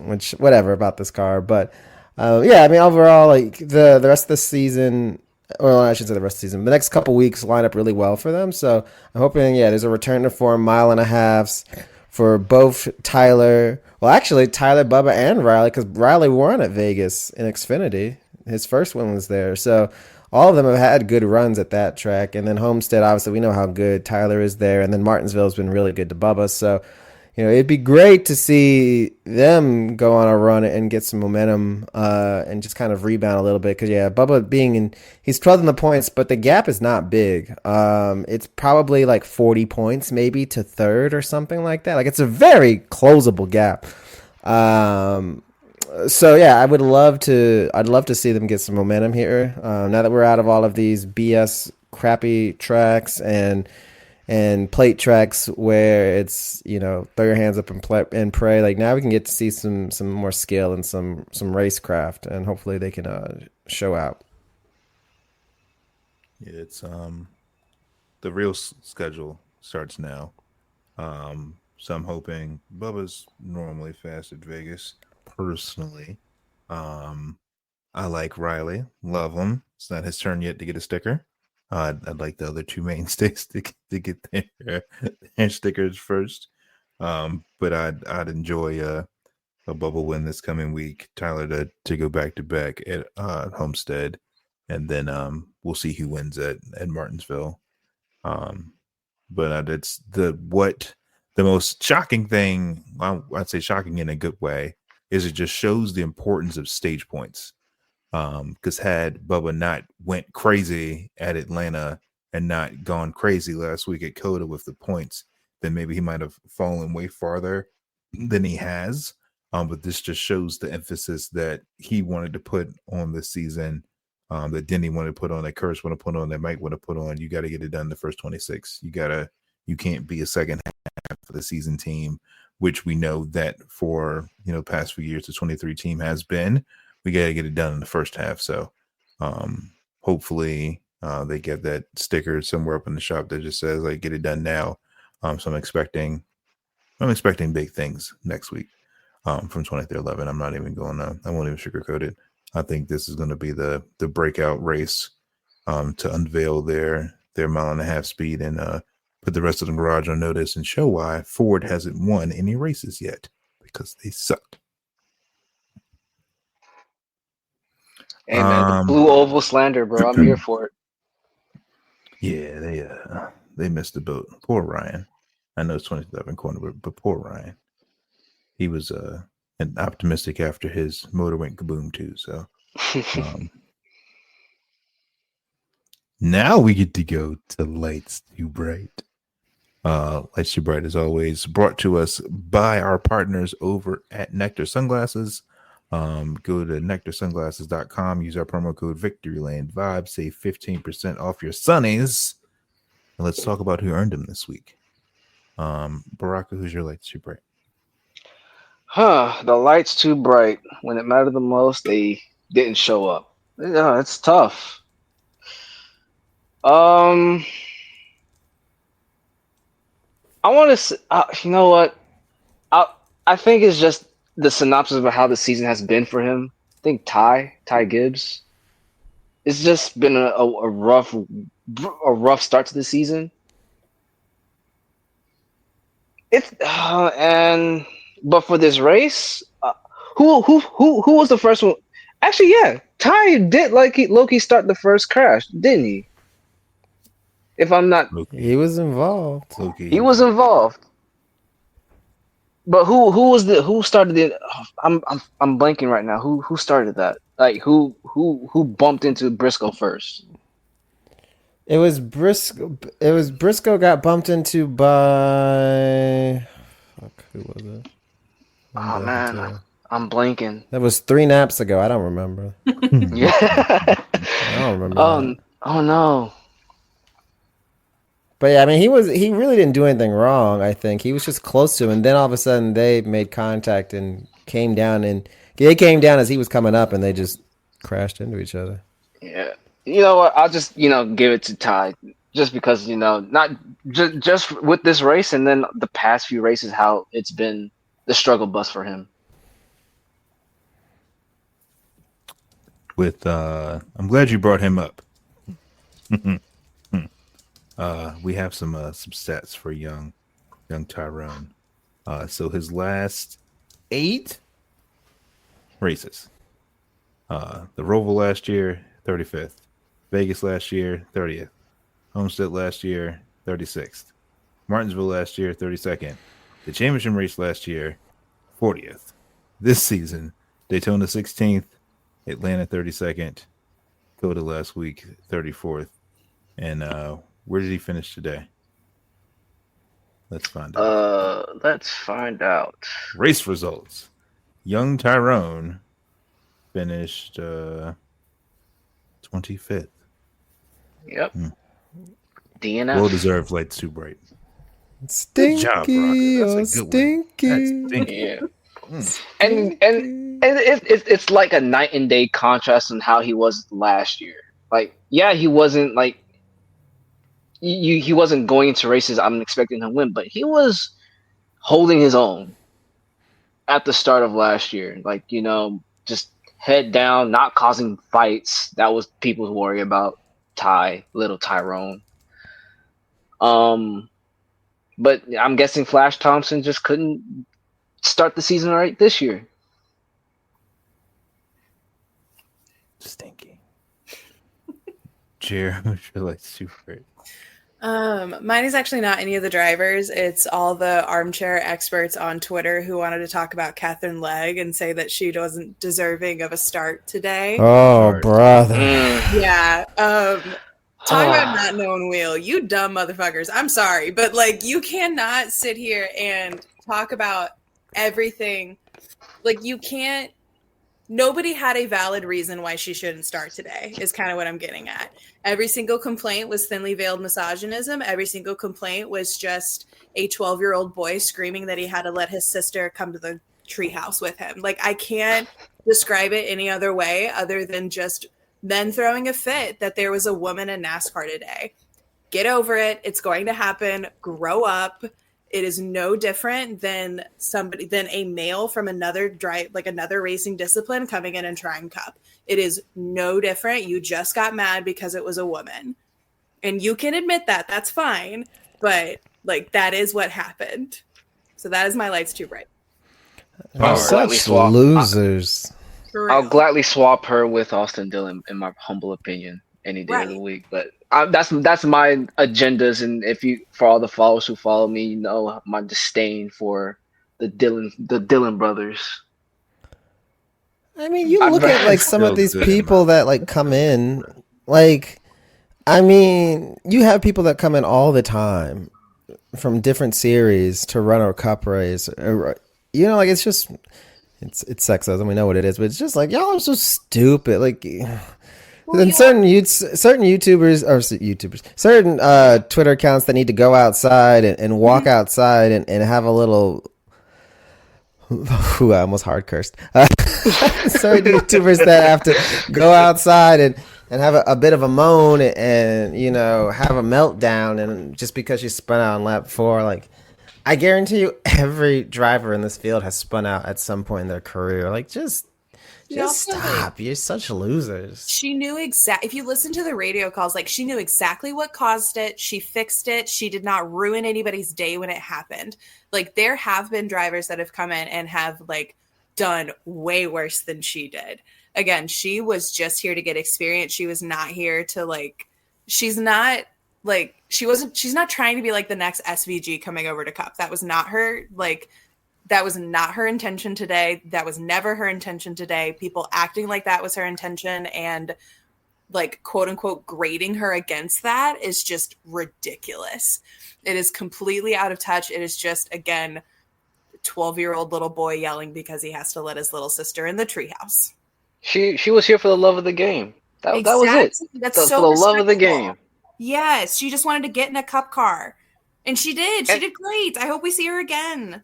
C: Which whatever about this car, but overall, like the rest of the season. Well, I shouldn't say the rest of the season. The next couple weeks line up really well for them. So I'm hoping, there's a return to form 1.5 miles for both Tyler. Well, actually, Tyler, Bubba, and Riley, because Riley won at Vegas in Xfinity. His first win was there. So all of them have had good runs at that track. And then Homestead, obviously, we know how good Tyler is there. And then Martinsville has been really good to Bubba. So, it'd be great to see them go on a run and get some momentum and just kind of rebound a little bit. Because, Bubba he's 12th in the points, but the gap is not big. It's probably like 40 points maybe to third or something like that. Like, it's a very closable gap. I'd love to see them get some momentum here. Now that we're out of all of these BS crappy tracks and plate tracks where it's throw your hands up and pray. Like now we can get to see some more skill and some racecraft, and hopefully they can show out.
A: Yeah, it's the real schedule starts now. So I'm hoping Bubba's normally fast at Vegas. Personally, I like Riley, love him. It's not his turn yet to get a sticker. I'd like the other 2 mainstays to get their stickers first. But I'd enjoy a Bubba win this coming week. Tyler to go back to back at Homestead, and then we'll see who wins at Martinsville. But it's the most shocking thing. I'd say shocking in a good way is it just shows the importance of stage points. Because had Bubba not went crazy at Atlanta and not gone crazy last week at Coda with the points, then maybe he might have fallen way farther than he has. But this just shows the emphasis that he wanted to put on this season, that Denny wanted to put on, that Curtis wanted to put on, that Mike wanted to put on. You got to get it done the first 26. You can't be a second half the season team, which we know that for the past few years the 23 team has been. We got to get it done in the first half. So hopefully they get that sticker somewhere up in the shop that just says like get it done now. So I'm expecting big things next week from 2311. I'm not even going to, I won't even sugarcoat it. I think this is going to be the breakout race to unveil their 1.5-mile speed and put the rest of the garage on notice and show why Ford hasn't won any races yet, because they suck.
M: Hey man, the blue oval slander, bro. I'm here for it.
A: Yeah, they missed the boat. Poor Ryan. I know it's 2011 corner, but poor Ryan. He was an optimistic after his motor went kaboom too. So now we get to go to Lights Too Bright. Lights Too Bright is always brought to us by our partners over at Nectar Sunglasses. Go to nectarsunglasses.com, use our promo code VictoryLandVibes, save 15% off your sunnies. And let's talk about who earned them this week. Baraka, who's your Lights Too Bright?
M: The lights too bright. When it mattered the most, they didn't show up. Yeah, it's tough. I want to. You know what? I think it's just the synopsis of how the season has been for him. I think Ty Gibbs. It's just been a rough start to the season. But for this race, who was the first one? Actually, yeah, Ty did Loki start the first crash, didn't he? If I'm not,
C: he was involved.
M: He was involved. But who started it? I'm blanking right now. Who started that? Like who bumped into Briscoe first?
C: It was Briscoe. Got bumped into by. Fuck, who was it?
M: Oh man, I'm blanking.
C: That was 3 naps ago. I don't remember.
M: Yeah,
C: I don't remember.
M: Oh no.
C: But yeah, I mean, he really didn't do anything wrong. I think he was just close to him, and then all of a sudden they made contact and came down, and they came down as he was coming up, and they just crashed into each other.
M: Yeah, you know what? I'll just give it to Ty, just because not just with this race, and then the past few races, how it's been the struggle bus for him.
A: I'm glad you brought him up. We have some stats for young Tyrone. So his last 8 races. The Roval last year, 35th. Vegas last year, 30th. Homestead last year, 36th. Martinsville last year, 32nd. The championship race last year, 40th. This season, Daytona 16th, Atlanta 32nd, Coda last week 34th. And where did he finish today? Let's find out.
M: Let's find out.
A: Race results. Young Tyrone finished 25th.
M: Yep. DNF.
A: Well deserved. Lights Too Bright.
C: Stinky,
A: good job, Baraka. That's a good
C: stinky.
A: One. That's stinky.
M: Yeah. And it's like a night and day contrast on how he was last year. Like, yeah, he wasn't like he wasn't going into races I'm expecting him to win, but he was holding his own at the start of last year. Like, just head down, not causing fights. That was people's worry about little Tyrone. But I'm guessing Flash Thompson just couldn't start the season right this year.
A: Stinky. Jer, who's your Lights Too Bright?
B: Mine is actually not any of the drivers. It's all the armchair experts on Twitter who wanted to talk about Catherine Legg and say that she wasn't deserving of a start today.
C: Oh, brother.
B: Yeah. Talk about not knowing wheel. You dumb motherfuckers. I'm sorry, but you cannot sit here and talk about everything. You can't nobody had a valid reason why she shouldn't start today, is kind of what I'm getting at. Every single complaint was thinly veiled misogynism. Every single complaint was just a 12-year-old boy screaming that he had to let his sister come to the treehouse with him. Like, I can't describe it any other way other than just men throwing a fit that there was a woman in NASCAR today. Get over it. It's going to happen. Grow up. It is no different than a male from another racing discipline coming in and trying Cup. It is no different. You just got mad because it was a woman. And you can admit that. That's fine. But like, that is what happened. So that is my lights too bright.
C: Such losers.
M: I'll gladly swap her with Austin Dillon, in my humble opinion, any day of the week. But that's my agendas, and for all the followers who follow me, you know my disdain for the Dillon brothers.
C: I mean, you look at like some of these people that like come in, like, I mean, you have people that come in all the time from different series to run a Cup race. You know, like it's sexism. We know what it is, but it's just like y'all are so stupid. Like. Then certain YouTubers, certain Twitter accounts that need to go outside and walk outside and have a little. I almost hard cursed. Certain YouTubers that have to go outside and have a bit of a moan and you know have a meltdown, and just because you spun out on lap 4, like I guarantee you, every driver in this field has spun out at some point in their career. Like just stop. You're such losers.
B: She knew if you listen to the radio calls, like she knew exactly what caused it. She fixed it. She did not ruin anybody's day when it happened. Like there have been drivers that have come in and have like done way worse than she did. Again, she was just here to get experience. She was not here to like, she's not trying to be like the next SVG coming over to Cup. That was not her, that was not her intention today. That was never her intention today. People acting like that was her intention and like quote unquote grading her against that is just ridiculous. It is completely out of touch. It is just, again, 12-year-old little boy yelling because he has to let his little sister in the treehouse.
M: She was here for the love of the game. That was it.
B: That's
M: for the love of the game.
B: Yes, she just wanted to get in a Cup car. And she did. She did great. I hope we see her again.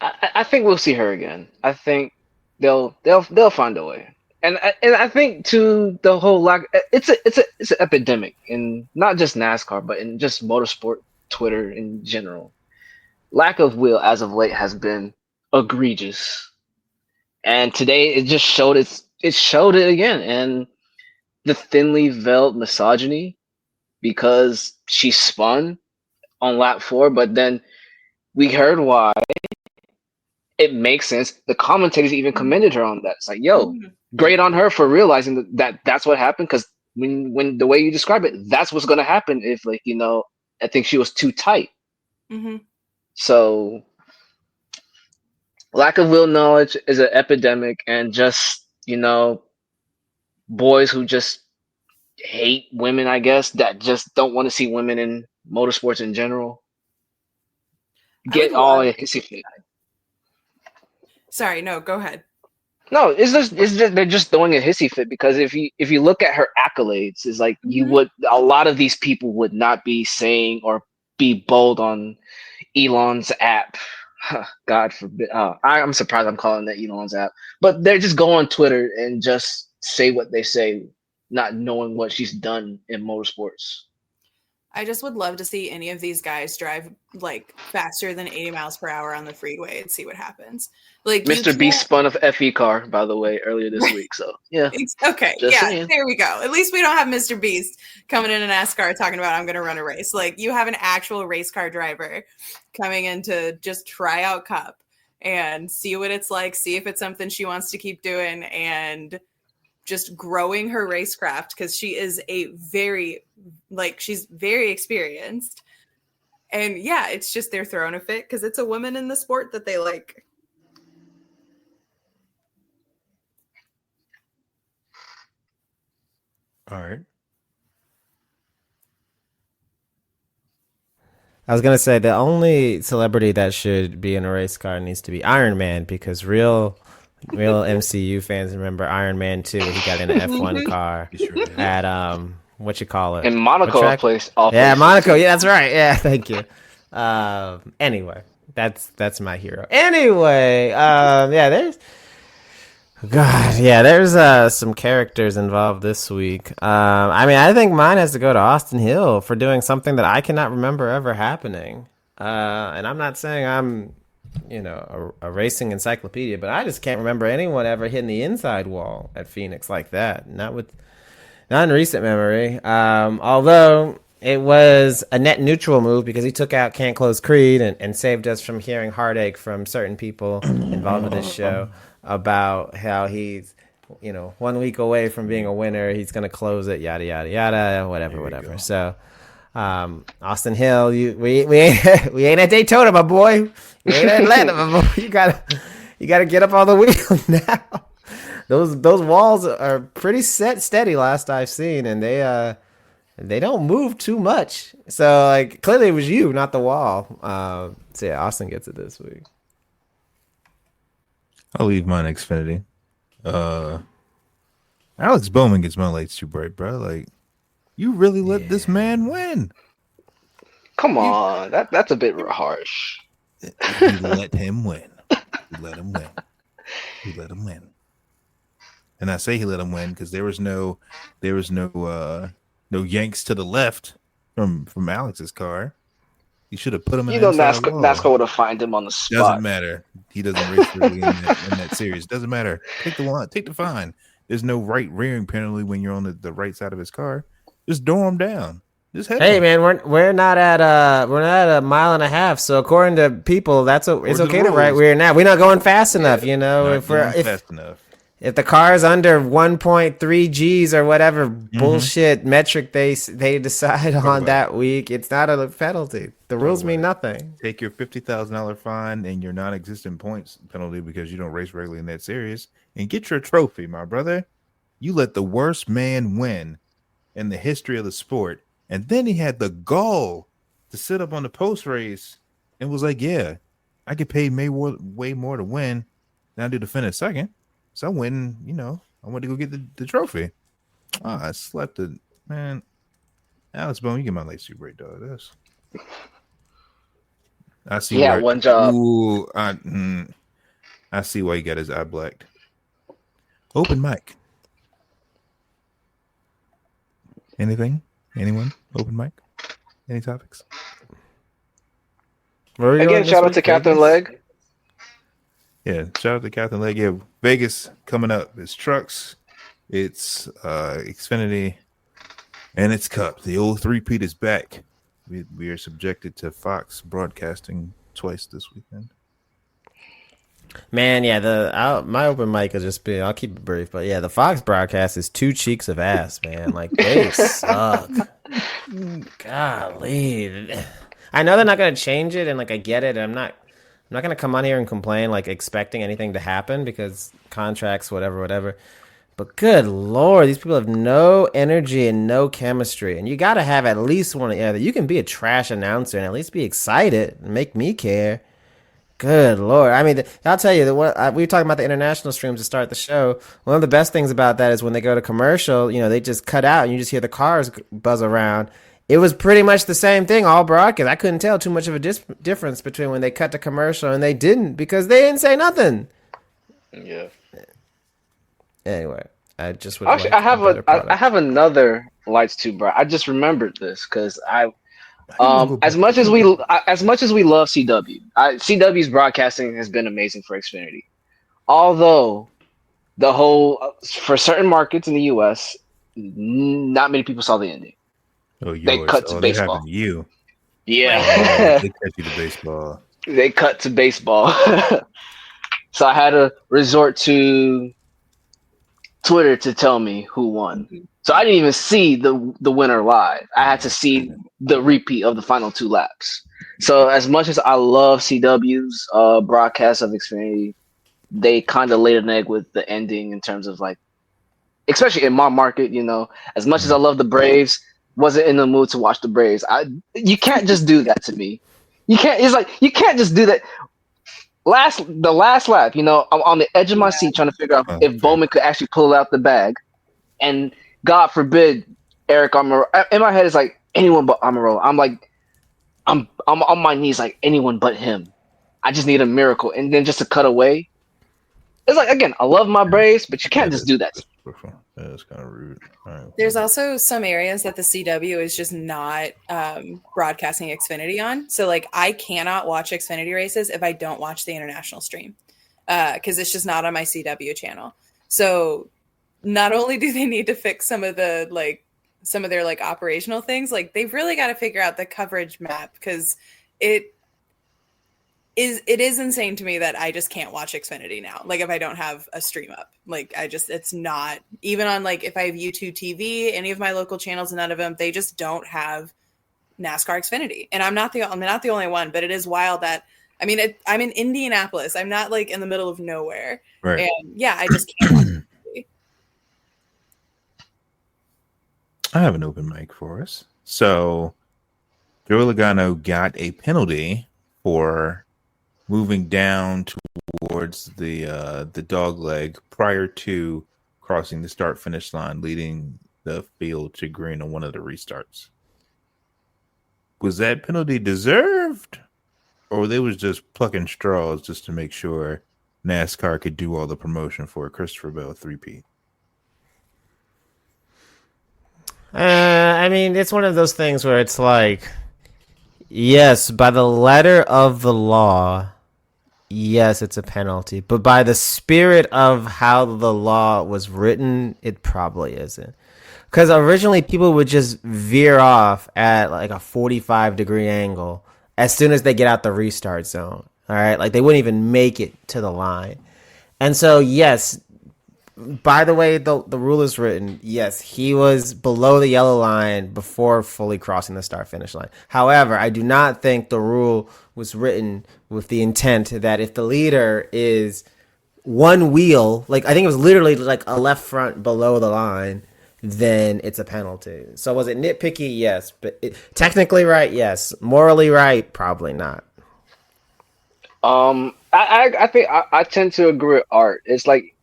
M: I think we'll see her again. I think they'll find a way, and I think to the whole lack, it's an epidemic in not just NASCAR but in just motorsport Twitter in general. Lack of will as of late has been egregious, and today it just showed it again, and the thinly veiled misogyny because she spun on lap 4, but then we heard why. It makes sense. The commentators even commended her on that. It's like, yo, great on her for realizing that's what happened. Because when the way you describe it, that's what's going to happen if, like, you know, I think she was too tight.
B: Mm-hmm.
M: So lack of will knowledge is an epidemic, and just, you know, boys who just hate women, I guess, that just don't want to see women in motorsports in general get all a hissy fit.
B: Sorry, no, go ahead.
M: No, it's just they're just throwing a hissy fit because if you look at her accolades, it's like a lot of these people would not be saying or be bold on Elon's app. God forbid. I'm surprised I'm calling that Elon's app, but they're just go on Twitter and just say what they say, not knowing what she's done in motorsports.
B: I just would love to see any of these guys drive like faster than 80 miles per hour on the freeway and see what happens. Like
M: Mr. Beast spun of FE car, by the way, earlier this week. So yeah.
B: Okay.
M: Just
B: yeah.
M: saying.
B: There we go. At least we don't have Mr. Beast coming in an NASCAR talking about I'm going to run a race. Like you have an actual race car driver coming in to just try out Cup and see what it's like, see if it's something she wants to keep doing, and just growing her racecraft because she is she's very experienced. And yeah, it's just they're throwing a fit because it's a woman in the sport that they like.
A: All right.
C: I was going to say the only celebrity that should be in a race car needs to be Iron Man, because real Real MCU fans remember Iron Man 2. He got in an F1 car at what you call it?
M: In Monaco,
C: places.
M: places.
C: Monaco. Yeah, that's right. Yeah, thank you. Anyway, that's my hero. Anyway, there's some characters involved this week. I think mine has to go to Austin Hill for doing something that I cannot remember ever happening. And I'm not saying I'm, a racing encyclopedia, but I just can't remember anyone ever hitting the inside wall at Phoenix like that. Not in recent memory. Although it was a net neutral move because he took out Can't Close Creed and saved us from hearing heartache from certain people involved with this show about how he's, 1 week away from being a winner. He's going to close it, yada, yada, yada, whatever. So, Austin Hill, we ain't at Daytona, my boy. We ain't at Atlanta, my boy. You gotta get up on the wheel now. Those walls are pretty steady last I've seen, and they don't move too much. So clearly it was you, not the wall. So yeah, Austin gets it this week.
A: I'll leave mine Xfinity. Alex Bowman gets my lights too bright, bro. You really let this man win.
M: Come on, that's a bit harsh.
A: He let him win. He let him win. And I say he let him win because there was no yanks to the left from Alex's car. He should have put him in.
M: NASCAR would have fined him on the spot.
A: Doesn't matter. He doesn't race really in that series. Doesn't matter. Take the fine. There's no right rearing penalty when you're on the right side of his car. Just door him down. Just head
C: hey
A: him.
C: man, we're not at a mile and a half. So according to people, it's okay to right rear now. We're not going fast enough.
A: Fast enough.
C: If the car is under 1.3 Gs or whatever bullshit metric they decide on that week, it's not a penalty. The rules mean nothing.
A: Take your $50,000 fine and your non-existent points penalty because you don't race regularly in that series and get your trophy, my brother. You let the worst man win in the history of the sport, and then he had the gall to sit up on the post race and was like, "Yeah, I get paid way more to win than I do to finish second. So I went, I went to go get the trophy." I slept it, man. Alex Bowman, you get my lights too bright, dog. That's. I see.
M: Yeah, one job.
A: Ooh, I see why he got his eye blacked. Open mic. Anything? Anyone? Open mic? Any topics?
M: Again, shout out to Catherine Legg.
A: Yeah, shout out to Catherine Legg. Yeah, Vegas coming up. It's trucks, it's Xfinity, and it's Cup. The old three-peat is back. We are subjected to Fox broadcasting twice this weekend.
C: Man, yeah, my open mic will just be, I'll keep it brief, but yeah, the Fox broadcast is two cheeks of ass, man. They suck. Golly. I know they're not going to change it, and I get it. I'm not going to come on here and complain, expecting anything to happen because contracts, whatever. But good Lord, these people have no energy and no chemistry, and you got to have at least one. Yeah, you can be a trash announcer and at least be excited and make me care. Good Lord. I mean, I'll tell you, we were talking about the international streams to start the show. One of the best things about that is when they go to commercial, they just cut out and you just hear the cars buzz around. It was pretty much the same thing all broadcast. I couldn't tell too much of a difference between when they cut to commercial and they didn't because they didn't say nothing.
M: Yeah.
C: Anyway, I just would
M: actually, I have another lights too bright. I just remembered this because as much as we love CW, CW's broadcasting has been amazing for Xfinity. Although for certain markets in the US, not many people saw the ending.
A: Oh, yours.
M: They cut to baseball.
A: You.
M: Yeah.
A: They cut you to baseball.
M: They cut to baseball. So I had to resort to Twitter to tell me who won. So I didn't even see the winner live. I had to see the repeat of the final two laps. So as much as I love CW's broadcast of Xfinity, they kind of laid an egg with the ending in terms of especially in my market, as much as I love the Braves, wasn't in the mood to watch the Braves. You can't just do that to me. You can't. It's you can't just do that. the last lap, I'm on the edge of my seat trying to figure out if Bowman could actually pull out the bag, and God forbid Eric Almirola. In my head, it's like anyone but Almirola. I'm like, I'm on my knees, like anyone but him. I just need a miracle, and then just to cut away. It's like, again, I love my Braves, but you can't just do that.
A: That's kind of rude. All right.
B: There's also some areas that the CW is just not broadcasting Xfinity on. So, like, I cannot watch Xfinity races if I don't watch the international stream because it's just not on my CW channel. So, not only do they need to fix some of their operational things, like they've really got to figure out the coverage map because it is insane to me that I just can't watch Xfinity now. Like if I don't have a stream up, like it's not even on, like if I have YouTube TV, any of my local channels, none of them, they just don't have NASCAR Xfinity. And I'm not the only one, but it is wild that, I mean, I'm in Indianapolis. I'm not like in the middle of nowhere.
A: Right.
B: And yeah, I just can't watch Xfinity.
A: I have an open mic for us. So Joey Logano got a penalty for moving down towards the dog leg prior to crossing the start finish line, leading the field to green on one of the restarts. Was that penalty deserved, or they was just plucking straws just to make sure NASCAR could do all the promotion for a Christopher Bell 3-peat?
C: I mean, it's one of those things where it's like, yes, by the letter of the law, yes, it's a penalty. But by the spirit of how the law was written, it probably isn't. Because originally people would just veer off at like a 45-degree angle as soon as they get out the restart zone. All right? Like they wouldn't even make it to the line. And so, yes, by the way the rule is written, yes, he was below the yellow line before fully crossing the start-finish line. However, I do not think the rule was written with the intent that if the leader is one wheel, like I think it was literally like a left front below the line, then it's a penalty. So was it nitpicky? Yes. But technically right? Yes. Morally right? Probably not.
M: I think I tend to agree with Art. It's like,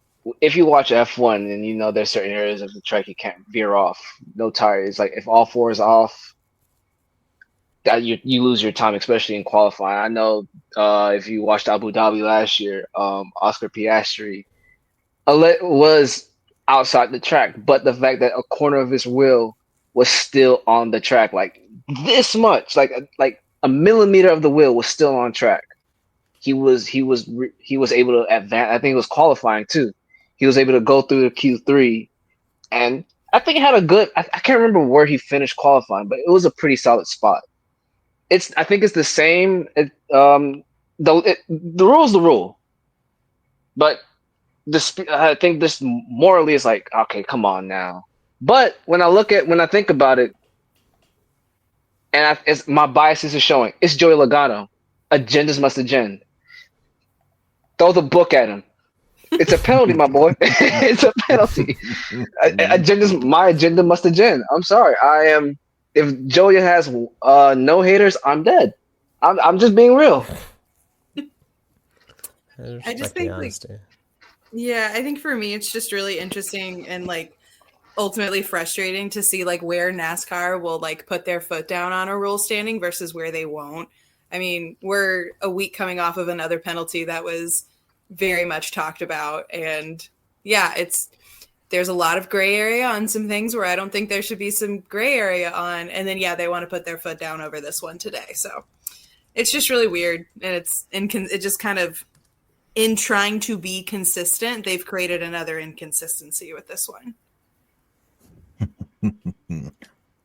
M: if you watch F1 and there's certain areas of the track you can't veer off, no tires. Like if all four is off, that you lose your time, especially in qualifying. I know if you watched Abu Dhabi last year, Oscar Piastri was outside the track, but the fact that a corner of his wheel was still on the track, like this much, like a millimeter of the wheel was still on track. He was able to advance. I think it was qualifying too. He was able to go through the Q3, and I think he had a good. I can't remember where he finished qualifying, but it was a pretty solid spot. I think it's the same. The rule is the rule, but I think this morally is like, okay, come on now. But when I think about it, and my biases are showing, it's Joey Logano. Agendas must agenda. Throw the book at him. It's a penalty, my boy. It's a penalty. My agenda must agenda. I'm sorry. If Joey has no haters, I'm dead. I'm just being real.
B: I just think I think for me it's just really interesting and like ultimately frustrating to see like where NASCAR will like put their foot down on a rule standing versus where they won't. I mean, we're a week coming off of another penalty that was very much talked about. And yeah, there's a lot of gray area on some things where I don't think there should be some gray area on. And then, yeah, they want to put their foot down over this one today. So it's just really weird. And it just kind of, in trying to be consistent, they've created another inconsistency with this one.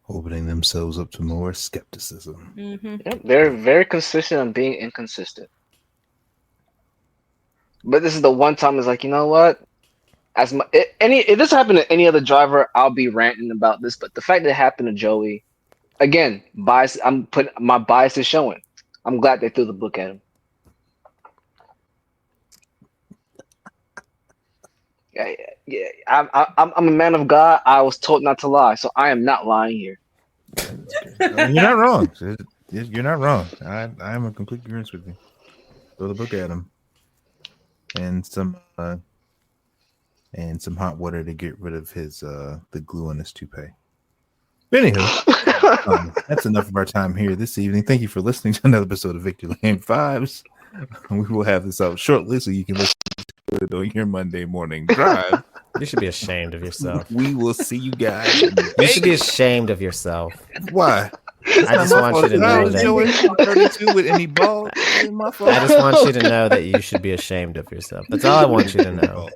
A: Opening themselves up to more skepticism.
B: Mm-hmm.
M: Yep, they're very consistent on being inconsistent. But this is the one time it's like, you know what? If this happened to any other driver, I'll be ranting about this. But the fact that it happened to Joey, again, bias. My bias is showing. I'm glad they threw the book at him. Yeah. I'm a man of God. I was told not to lie, so I am not lying here.
A: You're not wrong. You're not wrong. I am in complete agreement with you. Throw the book at him. and some hot water to get rid of his the glue on his toupee. But anywho, that's enough of our time here this evening. Thank you for listening to another episode of Victory Lane Vibes. We will have this out shortly so you can listen to it on your Monday morning drive.
C: You should be ashamed of yourself.
A: We will see you guys.
C: You should be ashamed of yourself.
A: Why?
C: I just want you to know that
A: 32 with any ball. My fault.
C: I just want you to know that you should be ashamed of yourself. That's all I want you to know.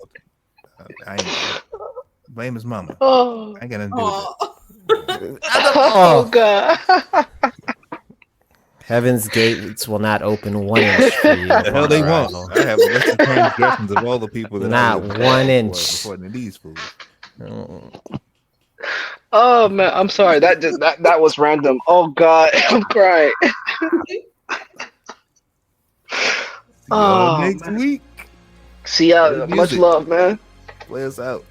A: Blame his mama.
M: Oh.
A: I gotta do it.
M: Oh God.
C: Heaven's gates will not open 1 inch for you.
A: The hell they won't. I have a list of transgressions of all the people that
C: not 1 inch
A: before these fools.
M: Oh man, I'm sorry. That was random. Oh God, I'm crying.
A: Next week.
M: See ya. Much love, man.
A: Play us out.